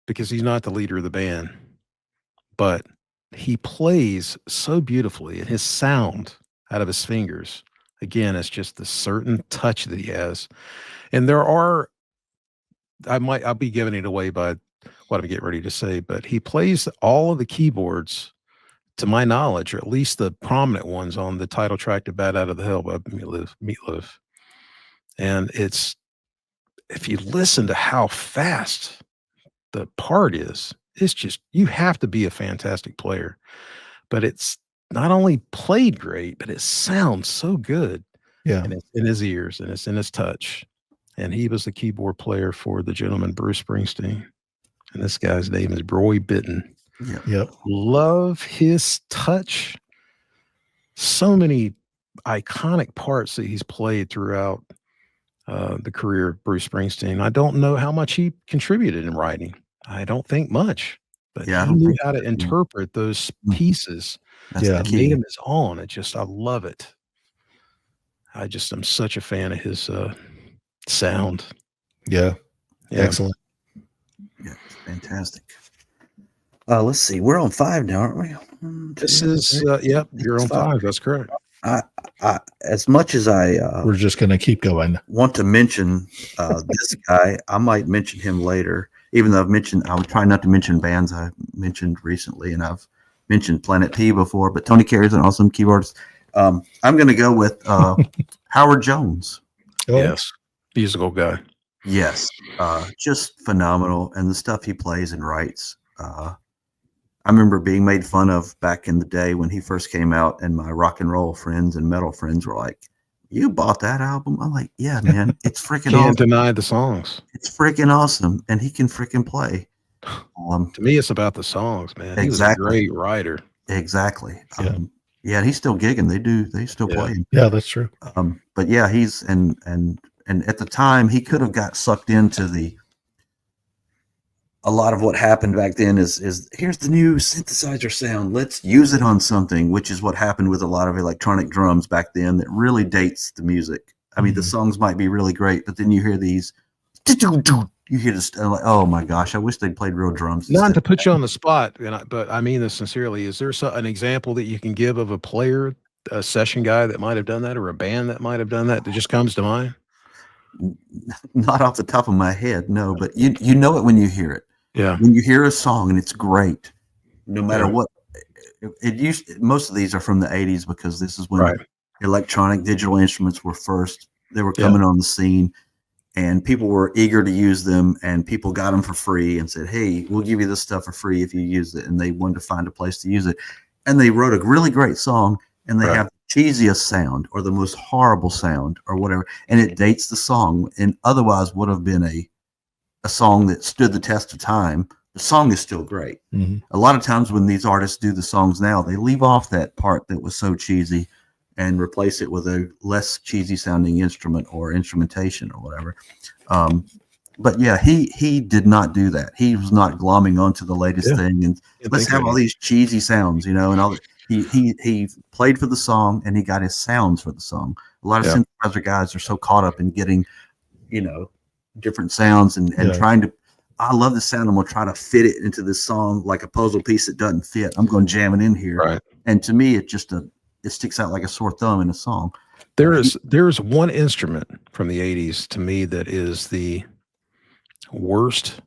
because he's not the leader of the band, but he plays so beautifully and his sound out of his fingers. Again, it's just the certain touch that he has. And I'll be giving it away by what I'm getting ready to say, but he plays all of the keyboards to my knowledge, or at least the prominent ones on the title track to Bat Out of the Hell by Meatloaf. And if you listen to how fast the part is, it's just, you have to be a fantastic player. But it's not only played great, but it sounds so good. Yeah. And it's in his ears and it's in his touch. And he was the keyboard player for the gentleman Bruce Springsteen. And this guy's name is Roy Bittan. Yep. Love his touch. So many iconic parts that he's played throughout the career of Bruce Springsteen. I don't know how much he contributed in writing. I don't think much, but Yeah, I he don't knew think how so. to interpret those pieces That's Yeah. the and key. made him his own. I love it. I'm such a fan of his sound. Yeah. Yeah. Excellent. Yeah, it's fantastic. Let's see. We're on 5 now, aren't we? 1, This 2, is, 3. yep, you're It's on 5. That's correct. As much as I We're just gonna keep going. want to mention this guy, I might mention him later. Even though I'm trying not to mention bands I mentioned recently, and I've mentioned Planet P before. But Tony Carey's an awesome keyboardist. I'm going to go with Howard Jones. Oh, Yes, musical guy. Yes, just phenomenal, and the stuff he plays and writes. I remember being made fun of back in the day when he first came out, and my rock and roll friends and metal friends were like, "You bought that album?" I'm like, "Yeah, man, it's freaking Can't awesome. deny the songs. It's freaking awesome, and he can freaking play." To me, it's about the songs, man. He was a Exactly. great writer. Exactly. Yeah. Yeah, he's still gigging. They still Yeah. play him. yeah, that's true. But yeah, he's and at the time he could have got sucked into a lot of what happened back then is here's the new synthesizer sound. Let's use it on something, which is what happened with a lot of electronic drums back then that really dates the music. I mean, the songs might be really great, but then you hear these, you hear this, like, oh my gosh, I wish they'd played real drums. Not to put you on the spot, but I mean this sincerely. Is there an example that you can give of a player, a session guy that might have done that, or a band that might have done that just comes to mind? Not off the top of my head, no, but you know it when you hear it. Yeah. When you hear a song and it's great, no matter what. Most of these are from the 80s because this is when electronic digital instruments were first. They were coming on the scene, and people were eager to use them, and people got them for free and said, "Hey, we'll give you this stuff for free if you use it." And they wanted to find a place to use it, and they wrote a really great song, and they have the cheesiest sound or the most horrible sound or whatever, and it dates the song, and otherwise would have been a song that stood the test of time. The song is still great. Mm-hmm. A lot of times when these artists do the songs now, they leave off that part that was so cheesy and replace it with a less cheesy sounding instrument or instrumentation or whatever. But yeah, he did not do that. He was not glomming onto the latest thing and let's have all these cheesy sounds, and all. He played for the song and he got his sounds for the song. A lot of synthesizer guys are so caught up in getting, different sounds and trying to. I love the sound. I'm gonna try to fit it into this song like a puzzle piece that doesn't fit. I'm going to jam it in here. Right. And to me, it sticks out like a sore thumb in a song. There's one instrument from the 80s to me that is the worst.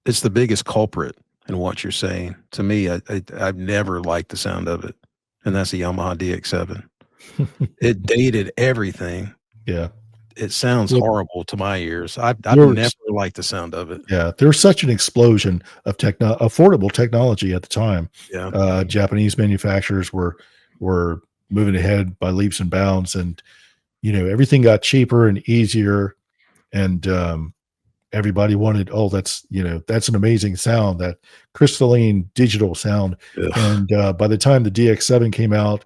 It's the biggest culprit in what you're saying. To me, I've never liked the sound of it, and that's the Yamaha DX7. It dated everything. Yeah. it sounds Well, horrible to my ears. I've There never was liked the sound of it. yeah, there was such an explosion of affordable technology at the time. Yeah. Japanese manufacturers were moving ahead by leaps and bounds, and everything got cheaper and easier, and everybody wanted, oh, that's an amazing sound, that crystalline digital sound. Ugh. And by the time the DX7 came out,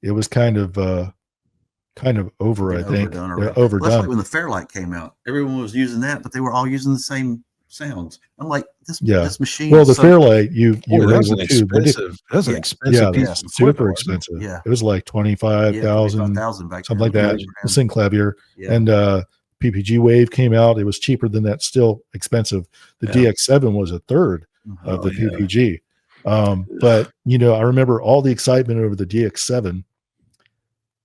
it was kind of over. I think overdone already. Well, that's overdone. like when the Fairlight came out. Everyone was using that, but they were all using the same sounds. I'm like, this machine. Well, is the so, Fairlight, you Boy, were that was able an to, but expensive. That was an Yeah. expensive yeah, piece that's of super equipment, wasn't it? expensive. Yeah. It was like 25,000, 25,000 back something then. like that. Yeah. The Synclavier. Yeah. And PPG Wave came out. It was cheaper than that, still expensive. The Yeah. DX7 was a third of Oh, the yeah. PPG. But I remember all the excitement over the DX7,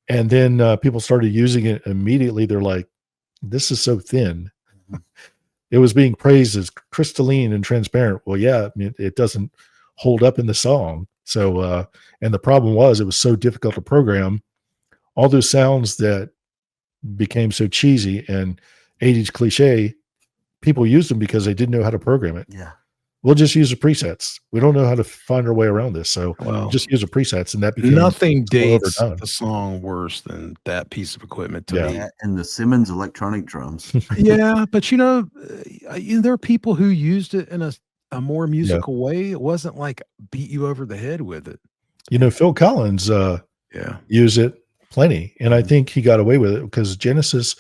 and then people started using it immediately. They're like, this is so thin. Mhm. It was being praised as crystalline and transparent. Well, yeah, I mean, it doesn't hold up in the song. So, and the problem was, it was so difficult to program. All those sounds that became so cheesy and 80s cliche, people used them because they didn't know how to program it. Yeah. We'll just use the presets. We don't know how to find our way around this, so Well, just use the presets, and that became nothing so dates overdone. the song worse than that piece of equipment to Yeah. me. Yeah, and the Simmons electronic drums. Yeah, but there are people who used it in a more musical way. It wasn't like beat you over the head with it. Phil Collins Yeah. used it plenty, and I Mhm. think he got away with it because Genesis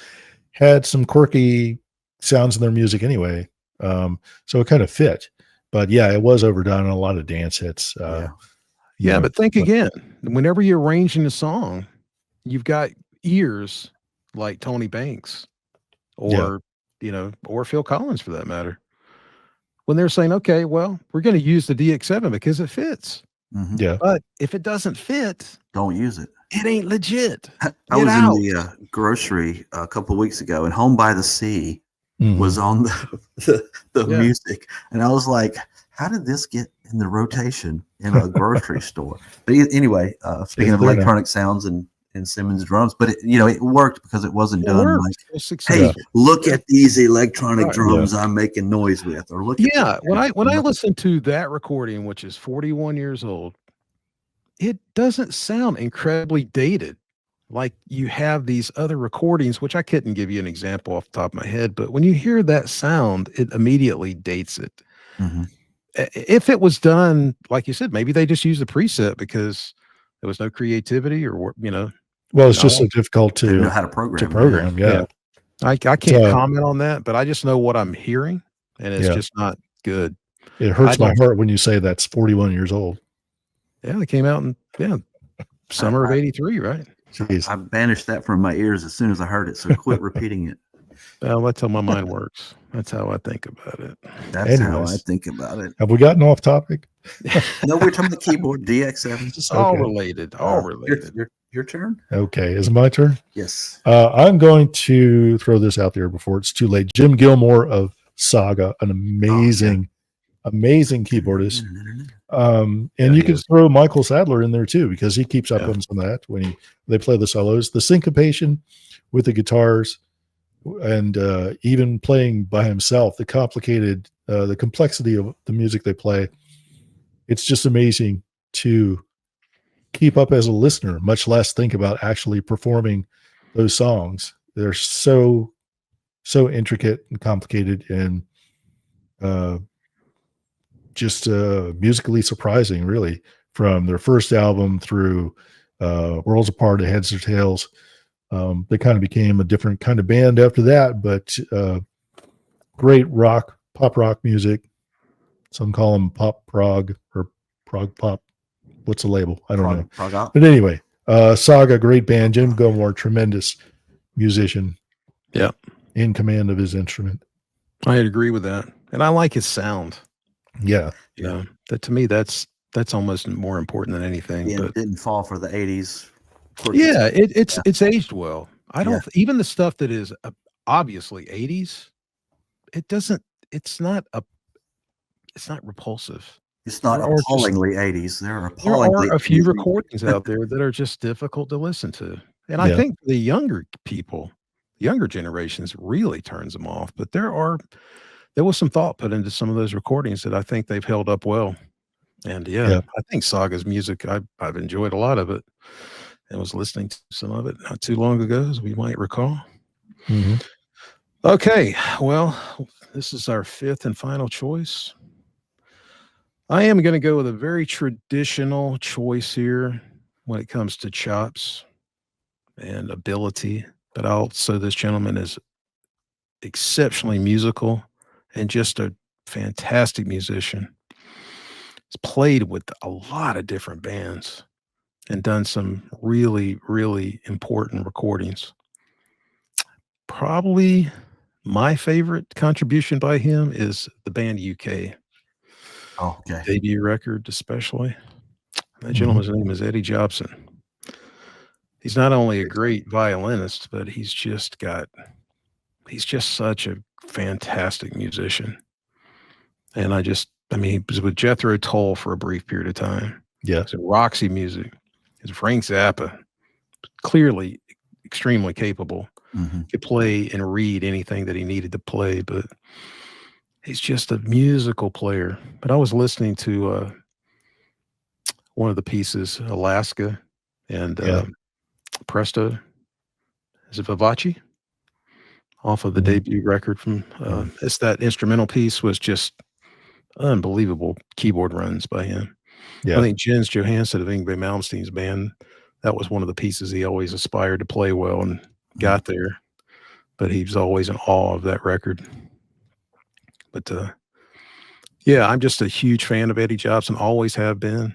had some quirky sounds in their music anyway, so it kind of fit. But yeah, it was overdone on a lot of dance hits. Yeah, but think again. Whenever you're arranging a song, you've got ears like Tony Banks or or Phil Collins for that matter. When they're saying, okay, well, we're going to use the DX7 because it fits. Mhm. Yeah, But if it doesn't fit, Don't use it. it ain't legit. I Get was out. in the grocery a couple of weeks ago, and Home by the Sea Mhm. was on the Yeah. music, and I was like, how did this get in the rotation in a grocery store? But anyway, speaking of there now. electronic sounds and Simmons drums, but it worked because it wasn't It done works. like, It was hey, successful. look at these electronic Right. drums I'm making noise with, or look at Yeah, this. when I listen to that recording, which is 41 years old, it doesn't sound incredibly dated. Like you have these other recordings, which I couldn't give you an example off the top of my head, but when you hear that sound, it immediately dates it. Mhm. If it was done, like you said, maybe they just used the preset because there was no creativity or, Well, it's just so knowledge. difficult Didn't know to how to program. program. Yeah. I can't So- comment on that, but I just know what I'm hearing, and it's Yeah. just not good. It hurts I my don't- heart when you say that's 41 years old. Yeah, they came out in summer of '83, right? Jeez. I banished that from my ears as soon as I heard it. So quit repeating it. Well, that's how my mind works. That's how I think about it. That's how I Anyways. think about it. Have we gotten off topic? No, we're talking about keyboard DX7. It's all Okay. related. All related. Your turn. Okay. Is it my turn? Yes. I'm going to throw this out there before it's too late. Jim Gilmore of Saga, an amazing keyboardist. And Yeah, you he can is. throw Michael Sadler in there too, because he keeps up Yeah. on some of that when they play the solos, the syncopation with the guitars, and even playing by himself, the complexity of the music they play. It's just amazing to keep up as a listener, much less think about actually performing those songs. They're so intricate and complicated, and just musically surprising, really, from their first album through Worlds Apart to Heads or Tails. They kind of became a different kind of band after that, but great pop rock music. Some call them pop prog or prog pop. What's the label? I don't know. Prog op. But anyway, Saga, great band. Jim Gilmore, tremendous musician. Yeah. In command of his instrument. I'd agree with that. And I like his sound. Yeah. That to me, that's almost more important than anything. Yeah, But it didn't fall for the 80s. yeah, it's aged well. I don't Yeah. even the stuff that is obviously 80s, it's not repulsive. It's not Or just- appallingly 80s. There are There appallingly are a few 80s. recordings out there that are just difficult to listen to. And I Yeah. think the younger people, younger generations really turns them off. But there was some thought put into some of those recordings that I think they've held up well. And Yeah. I think Saga's music, I've enjoyed a lot of it. I was listening to some of it not too long ago, as we might recall. Mhm. Okay, well, this is our fifth and final choice. I am going to go with a very traditional choice here when it comes to chops and ability, but also this gentleman is exceptionally musical and just a fantastic musician. He's played with a lot of different bands and done some really, really important recordings. Probably my favorite contribution by him is the band UK Oh, okay. debut record, especially. That Mhm. gentleman's name is Eddie Jobson. He's not only a great violinist, but he's just such a fantastic musician. And I mean, he was with Jethro Tull for a brief period of time. Yeah. He's in Roxy Music. He's Frank Zappa, clearly extremely capable. Mhm. Could play and read anything that he needed to play, but he's just a musical player. But I was listening to one of the pieces, Alaska, and Yeah. Presto. Is it Vivace? Off of the Mhm. debut record from it's that instrumental piece was just unbelievable keyboard runs by him. Yeah. I think Jens Johansson of Yngwie Malmsteen's band, that was one of the pieces he always aspired to play well and got there, but he was always in awe of that record. But yeah, I'm just a huge fan of Eddie Jobson, always have been,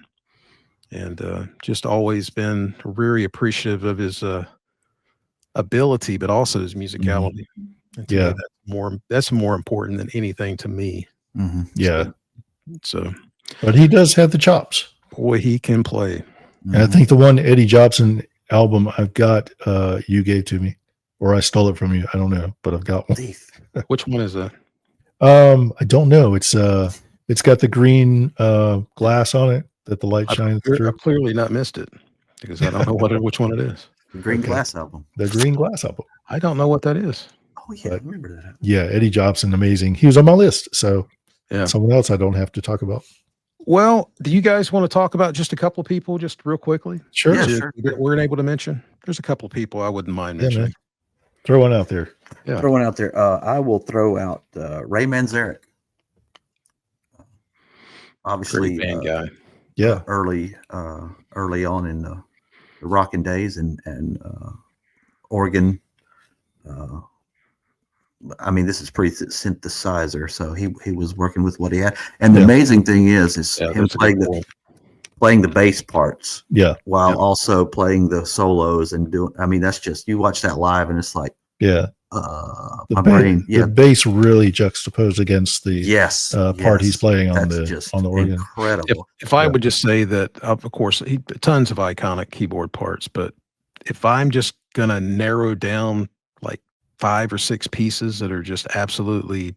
and just always been very appreciative of his ability, but also his musicality. And to me, that's more important than anything to me. Mhm. Yeah. So, But he does have the chops. boy, he can play. And I think the one Eddie Jobson album I've got, you gave to me, or I stole it from you. I don't know, but I've got one. Which one is that? I don't know. It's got the green glass on it that the light shines through. I've clearly not missed it because I don't know which one it is. The Green Glass album. The green glass album. I don't know what that is. Oh yeah, I remember that. Yeah, Eddie Jobson, amazing. He was on my list, so yeah, someone else I don't have to talk about. Well, do you guys want to talk about just a couple of people, just real quickly? Sure. Yeah, That sure. we're able to mention. There's a couple of people I wouldn't mind Yeah, mentioning. man. Throw one out there. Yeah. Throw one out there. I will throw out Ray Manzarek. Obviously, Great band guy. Yeah. early on in the rocking days and organ. I mean, this is pre-synthesizer, so he was working with what he had. And the amazing thing is him playing the bass parts, while also playing the solos and doing. I mean, that's just, you watch that live and it's like, my brain. The bass really juxtaposed against the part he's playing on the organ. Incredible. If I would just say that, of course, tons of iconic keyboard parts, but if I'm just gonna narrow down like 5 or 6 pieces that are just absolutely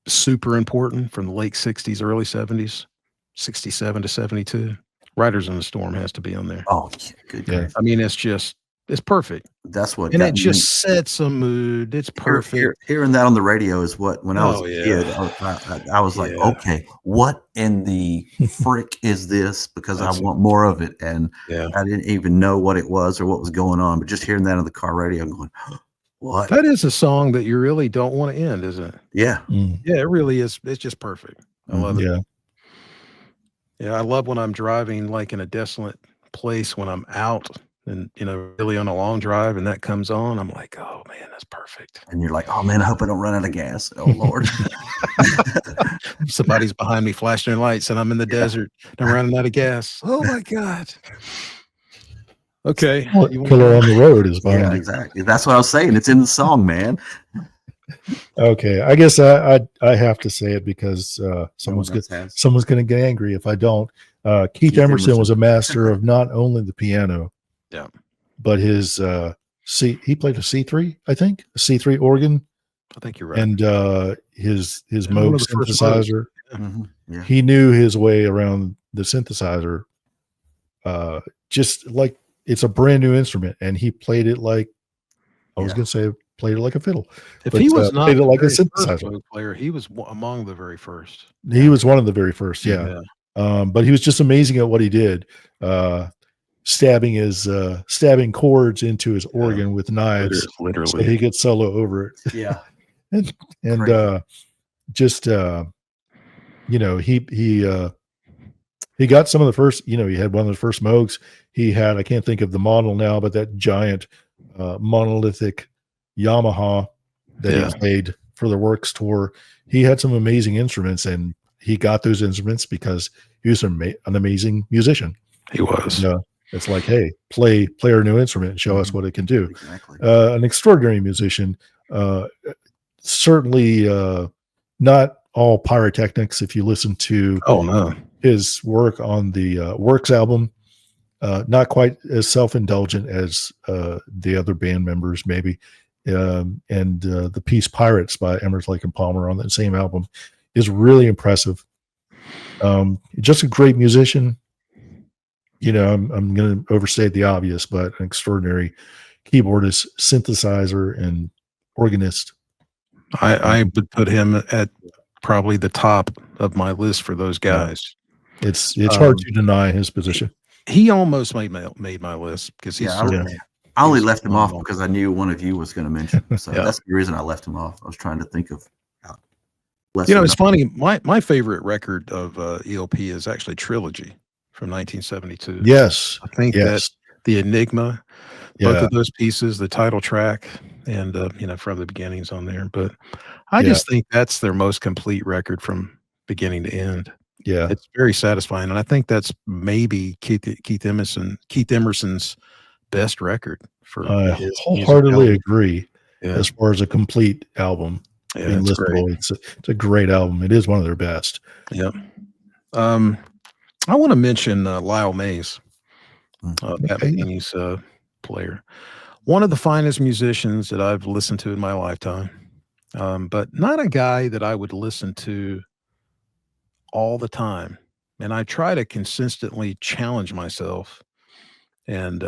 super important from the late 60s, early 70s, 67 to 72, Riders in the Storm has to be on there. Oh, good. Yeah. Grief. I mean, it's perfect. That's what, and it just sets a mood. It's perfect. Hearing that on the radio is what, when I was a kid, I was like, okay, what in the frick is this? Because I want more of it. And I didn't even know what it was or what was going on, but just hearing that on the car radio, I'm going, what? That is a song that you really don't want to end, isn't it? Yeah. Yeah, it really is. It's just perfect. I love it. Yeah. Yeah, I love when I'm driving like in a desolate place when I'm out and, really on a long drive and that comes on. I'm like, oh man, that's perfect. And you're like, oh man, I hope I don't run out of gas. Oh Lord. Somebody's behind me flashing their lights and I'm in the desert. I'm running out of gas. Oh my God. Okay. Killer on the Road is behind you. Exactly. That's what I was saying. It's in the song, man. Okay, I guess I have to say it because someone's going to get angry if I don't. Keith Emerson was a master of not only the piano, but his he played a C3, I think, a C3 organ. I think you're right. And his Moog synthesizer. Yeah. He knew his way around the synthesizer, just like it's a brand new instrument, and he played it like I was going to say played it like a fiddle. If But, he was not played it the like a very first synthesizer. Moog player, he was among the very first. He was one of the very first, yeah. Yeah. But he was just amazing at what he did. Stabbing chords into his organ with knives, so Literally. he could solo over it. Yeah. and Crazy. just he got some of the first, he had one of the first Moogs. He had, I can't think of the model now, but that giant monolithic Yamaha that he played for the Works tour. He had some amazing instruments, and he got those instruments because he was an amazing musician. He was. It's like, hey, play our new instrument and show us what it can do. Exactly. An extraordinary musician. Certainly not all pyrotechnics. If you listen to his work on the Works album, not quite as self-indulgent as the other band members, maybe. And the piece Pirates by Emerson, Lake and Palmer on that same album is really impressive. Just a great musician. I'm going to overstate the obvious, but an extraordinary keyboardist, synthesizer, and organist. I would put him at probably the top of my list for those guys. It's hard to deny his position. He almost made my list because he's I only left him off because I knew one of you was going to mention him. So that's the reason I left him off. I was trying to think of it's funny. My favorite record of ELP is actually Trilogy from 1972. Yes. I think that the Enigma, both of those pieces, the title track, and from the beginnings on there. But I just think that's their most complete record from beginning to end. Yeah, it's very satisfying, and I think that's maybe Keith Emerson's best record. I wholeheartedly agree. As far as a complete album, it's great. It's a great album. It is one of their best. Yeah. I want to mention Lyle Mays, Pat Metheny's player. One of the finest musicians that I've listened to in my lifetime, but not a guy that I would listen to all the time. And I try to consistently challenge myself. And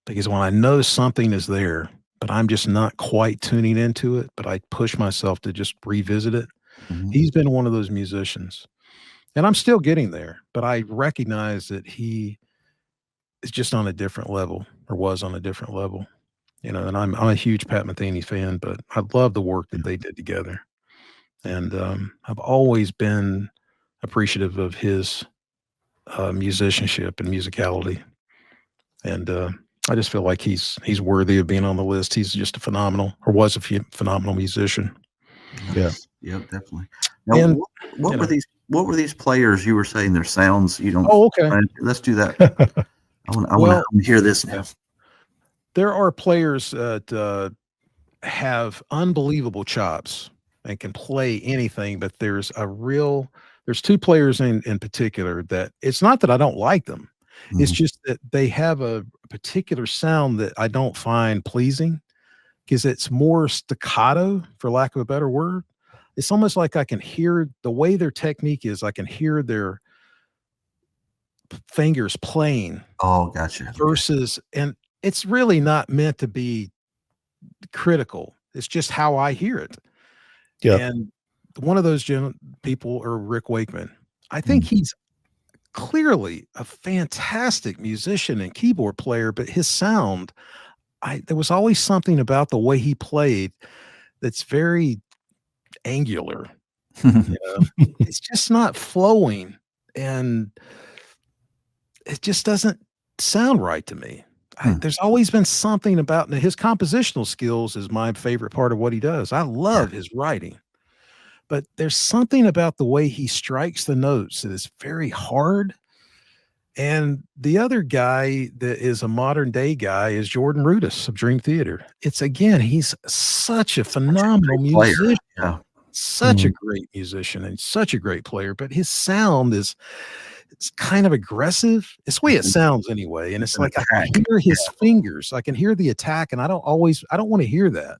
because when I know something is there, but I'm just not quite tuning into it, but I push myself to just revisit it. Mm-hmm. He's been one of those musicians. And I'm still getting there, but I recognize that he is just on a different level, or was on a different level. And I'm a huge Pat Metheny fan, but I love the work that they did together. And I've always been appreciative of his musicianship and musicality. And I just feel like he's worthy of being on the list. He's just was a phenomenal musician. Yeah. Yeah, definitely. Now, what were these players you were saying their sounds? You don't. Oh, okay. Let's do that. I want to hear this now. There are players that have unbelievable chops and can play anything, but there's two players in particular that it's not that I don't like them. Mm-hmm. It's just that they have a particular sound that I don't find pleasing because it's more staccato, for lack of a better word. It's almost like I can hear the way their technique is. I can hear their fingers playing. Oh, gotcha. Versus, and it's really not meant to be critical. It's just how I hear it. Yeah. And one of those people are Rick Wakeman. I think he's clearly a fantastic musician and keyboard player, but his sound, there was always something about the way he played that's very angular. It's just not flowing, and it just doesn't sound right to me. There's always been something about his compositional skills is my favorite part of what he does. I love his writing, but there's something about the way he strikes the notes that is very hard. And the other guy that is a modern day guy is Jordan Rudess of Dream Theater. He's such a phenomenal musician. Yeah. Such a great musician and such a great player, but his sound it's kind of aggressive. It's the way it sounds anyway. And it's like I can hear his fingers. I can hear the attack, and I don't want to hear that.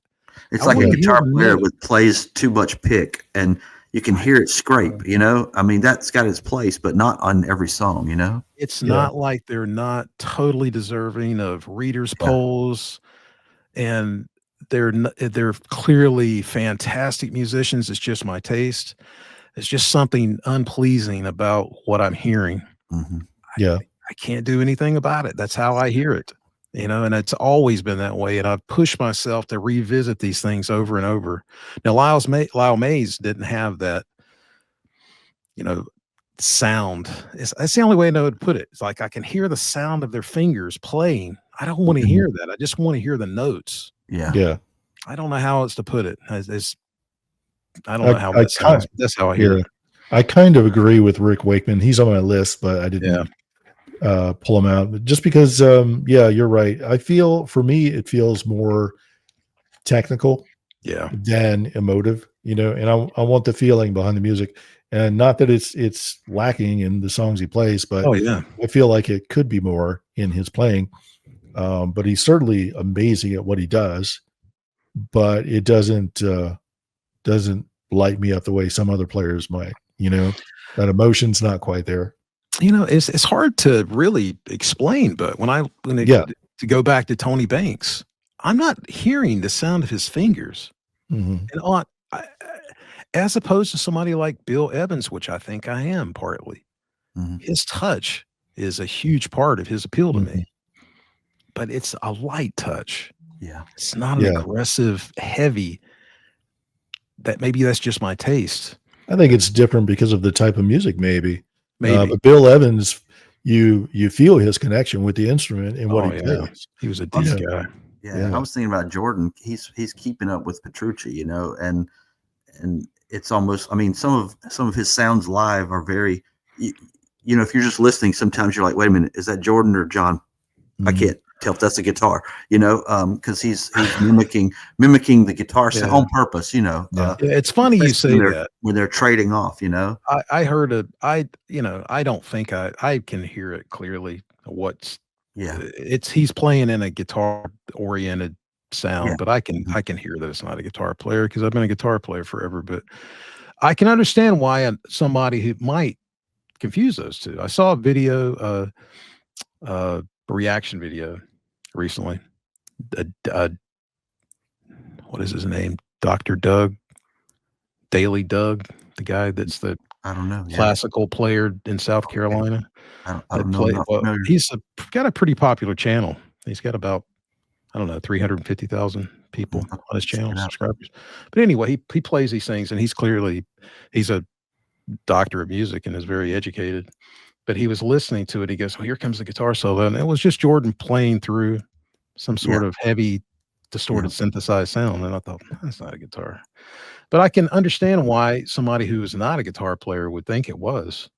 It's like a guitar player that plays too much pick, and you can hear it scrape, I mean, that's got its place, but not on every song, It's not like they're not totally deserving of readers' polls. and they're clearly fantastic musicians. It's just my taste. It's just something unpleasing about what I'm hearing. Mm-hmm. Yeah. I can't do anything about it. That's how I hear it, and it's always been that way. And I've pushed myself to revisit these things over and over. Now, Lyle Mays didn't have that, sound. That's the only way I know to put it. It's like I can hear the sound of their fingers playing. I don't want to Mhm. hear that. I just want to hear the notes. Yeah. Yeah. I don't know how else to put it. I don't know how I that sounds. That's how I hear it. I kind of agree with Rick Wakeman. He's on my list, but I didn't pull him out just because, you're right. I feel for me, it feels more technical Yeah. than emotive, and I want the feeling behind the music, and not that it's lacking in the songs he plays, but Oh yeah. I feel like it could be more in his playing. But he's certainly amazing at what he does, but it doesn't light me up the way some other players might, that emotion's not quite there. It's hard to really explain, but to go back to Tony Banks, I'm not hearing the sound of his fingers. Mhm. And as opposed to somebody like Bill Evans, which I think I am partly, Mhm. his touch is a huge part of his appeal to Mhm. me, but it's a light touch. Yeah. It's not an aggressive, heavy. Maybe that's just my taste. I think it's different because of the type of music, maybe. Maybe. But Bill Evans, you feel his connection with the instrument and what he plays. He was a deep guy. Yeah. I was thinking about Jordan. He's keeping up with Petrucci, and it's almost. I mean, some of his sounds live are very. If you're just listening, sometimes you're like, wait a minute, is that Jordan or John? I can't tell if that's a guitar, because he's mimicking the guitar sound on purpose, It's funny you say that when they're trading off, I heard it. I don't think I can hear it clearly. He's playing in a guitar oriented sound, but I can hear that it's not a guitar player because I've been a guitar player forever. But I can understand why somebody who might confuse those two. I saw a video, a reaction video recently. What is his name? Dr. Daily Doug, the guy that's the I don't know. Classical player in South Carolina. I don't know. He's got a pretty popular channel. He's got about, 350,000 people on his channel, subscribers. But anyway, he plays these things, and he's a doctor of music and is very educated. But he was listening to it. He goes, well, here comes the guitar solo. And it was just Jordan playing through some sort of heavy, distorted, synthesized sound. And I thought, that's not a guitar. But I can understand why somebody who is not a guitar player would think it was.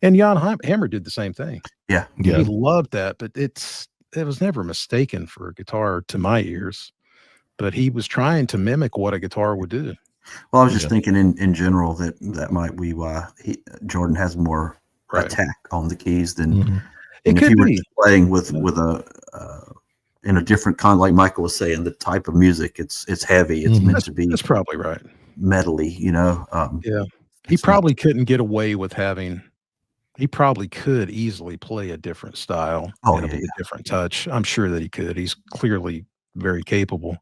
And Jan Hammer did the same thing. Yeah. He loved that, but it was never mistaken for a guitar to my ears. But he was trying to mimic what a guitar would do. Well, I was just thinking in general that might be why Jordan has more attack on the keys than and if he were playing with a in a different like Michael was saying, the type of music, it's heavy. It's meant to be. That's probably right. Metally, He probably couldn't get away with having. He probably could easily play a different style and a different touch. I'm sure that he could. He's clearly very capable,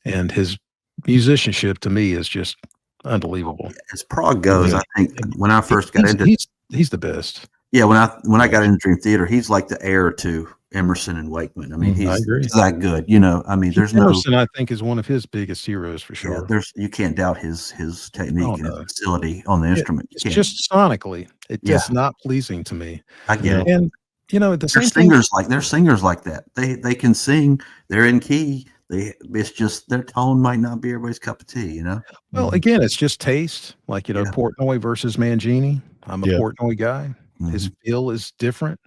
and his musicianship to me is just unbelievable. As prog goes, I think when I first got into, he's the best. Yeah, when I got into Dream Theater, he's like the heir to Emerson and Wakeman. I mean, he's that good. I mean, there's Emerson, I think, is one of his biggest heroes for sure. You can't doubt his technique and his facility on the instrument. It's just sonically, it's just not pleasing to me. I get it. And there's singers like that. They can sing. They're in key. It's just their tone might not be everybody's cup of tea. Well, again, it's just taste. Like Portnoy versus Mangini. I'm a Portnoy guy. His feel is different.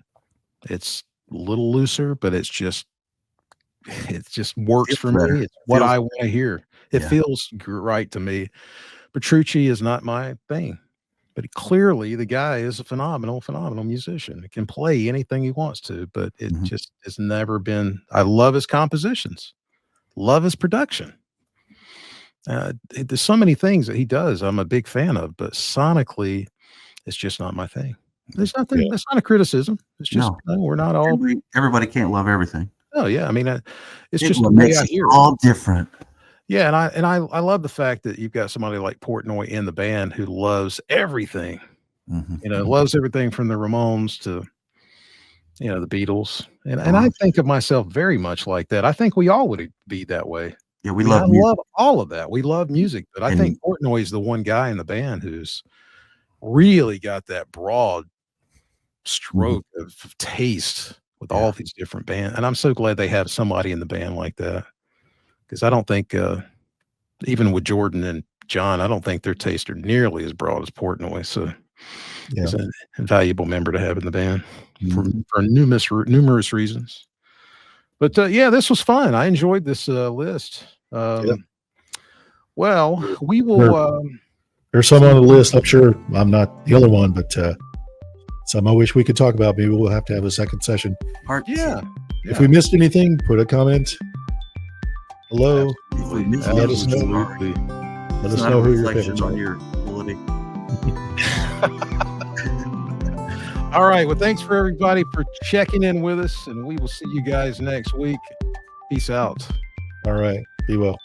It's a little looser, but it just works for me. It's what I want to hear. It feels right to me. Petrucci is not my thing, but clearly the guy is a phenomenal musician. He can play anything he wants to, but it just has never been. I love his compositions, love his production. There's so many things that he does I'm a big fan of, but sonically, it's just not my thing. There's nothing. That's not a criticism. It's just we're not all. Everybody can't love everything. No, yeah. I mean, it's It just the what way makes I it hear it. all different. Yeah, and I love the fact that you've got somebody like Portnoy in the band who loves everything. Mhm. Loves everything from the Ramones to the Beatles. And I Uh, think of myself very much like that. I think we all would be that way. yeah, I we mean, I love music, love all of that. We love music, but I think and Portnoy is the one guy in the band who's really got that broad mhm, stroke of taste with yeah, all these different bands. And I'm so glad they have somebody in the band like that because I don't think even with Jordan and John, I don't think their tastes are nearly as broad as Portnoy. So Yeah. he's an invaluable member to have in the band for, mhm. for numerous reasons. But yeah, this was fun. I enjoyed this list. Yep. Well, we There, will there's some see. on the list. I'm sure I'm not the other one, but some I wish we could talk about. Maybe we'll have to have a second session. Part Yeah, two. If we missed anything, put a comment below. If we absolutely, missed Let us know. absolutely. Let It's us not know a who your reflection favorites on are. your ability. All right. Well, thanks for everybody for checking in with us, and we will see you guys next week. Peace out. All right. Be well.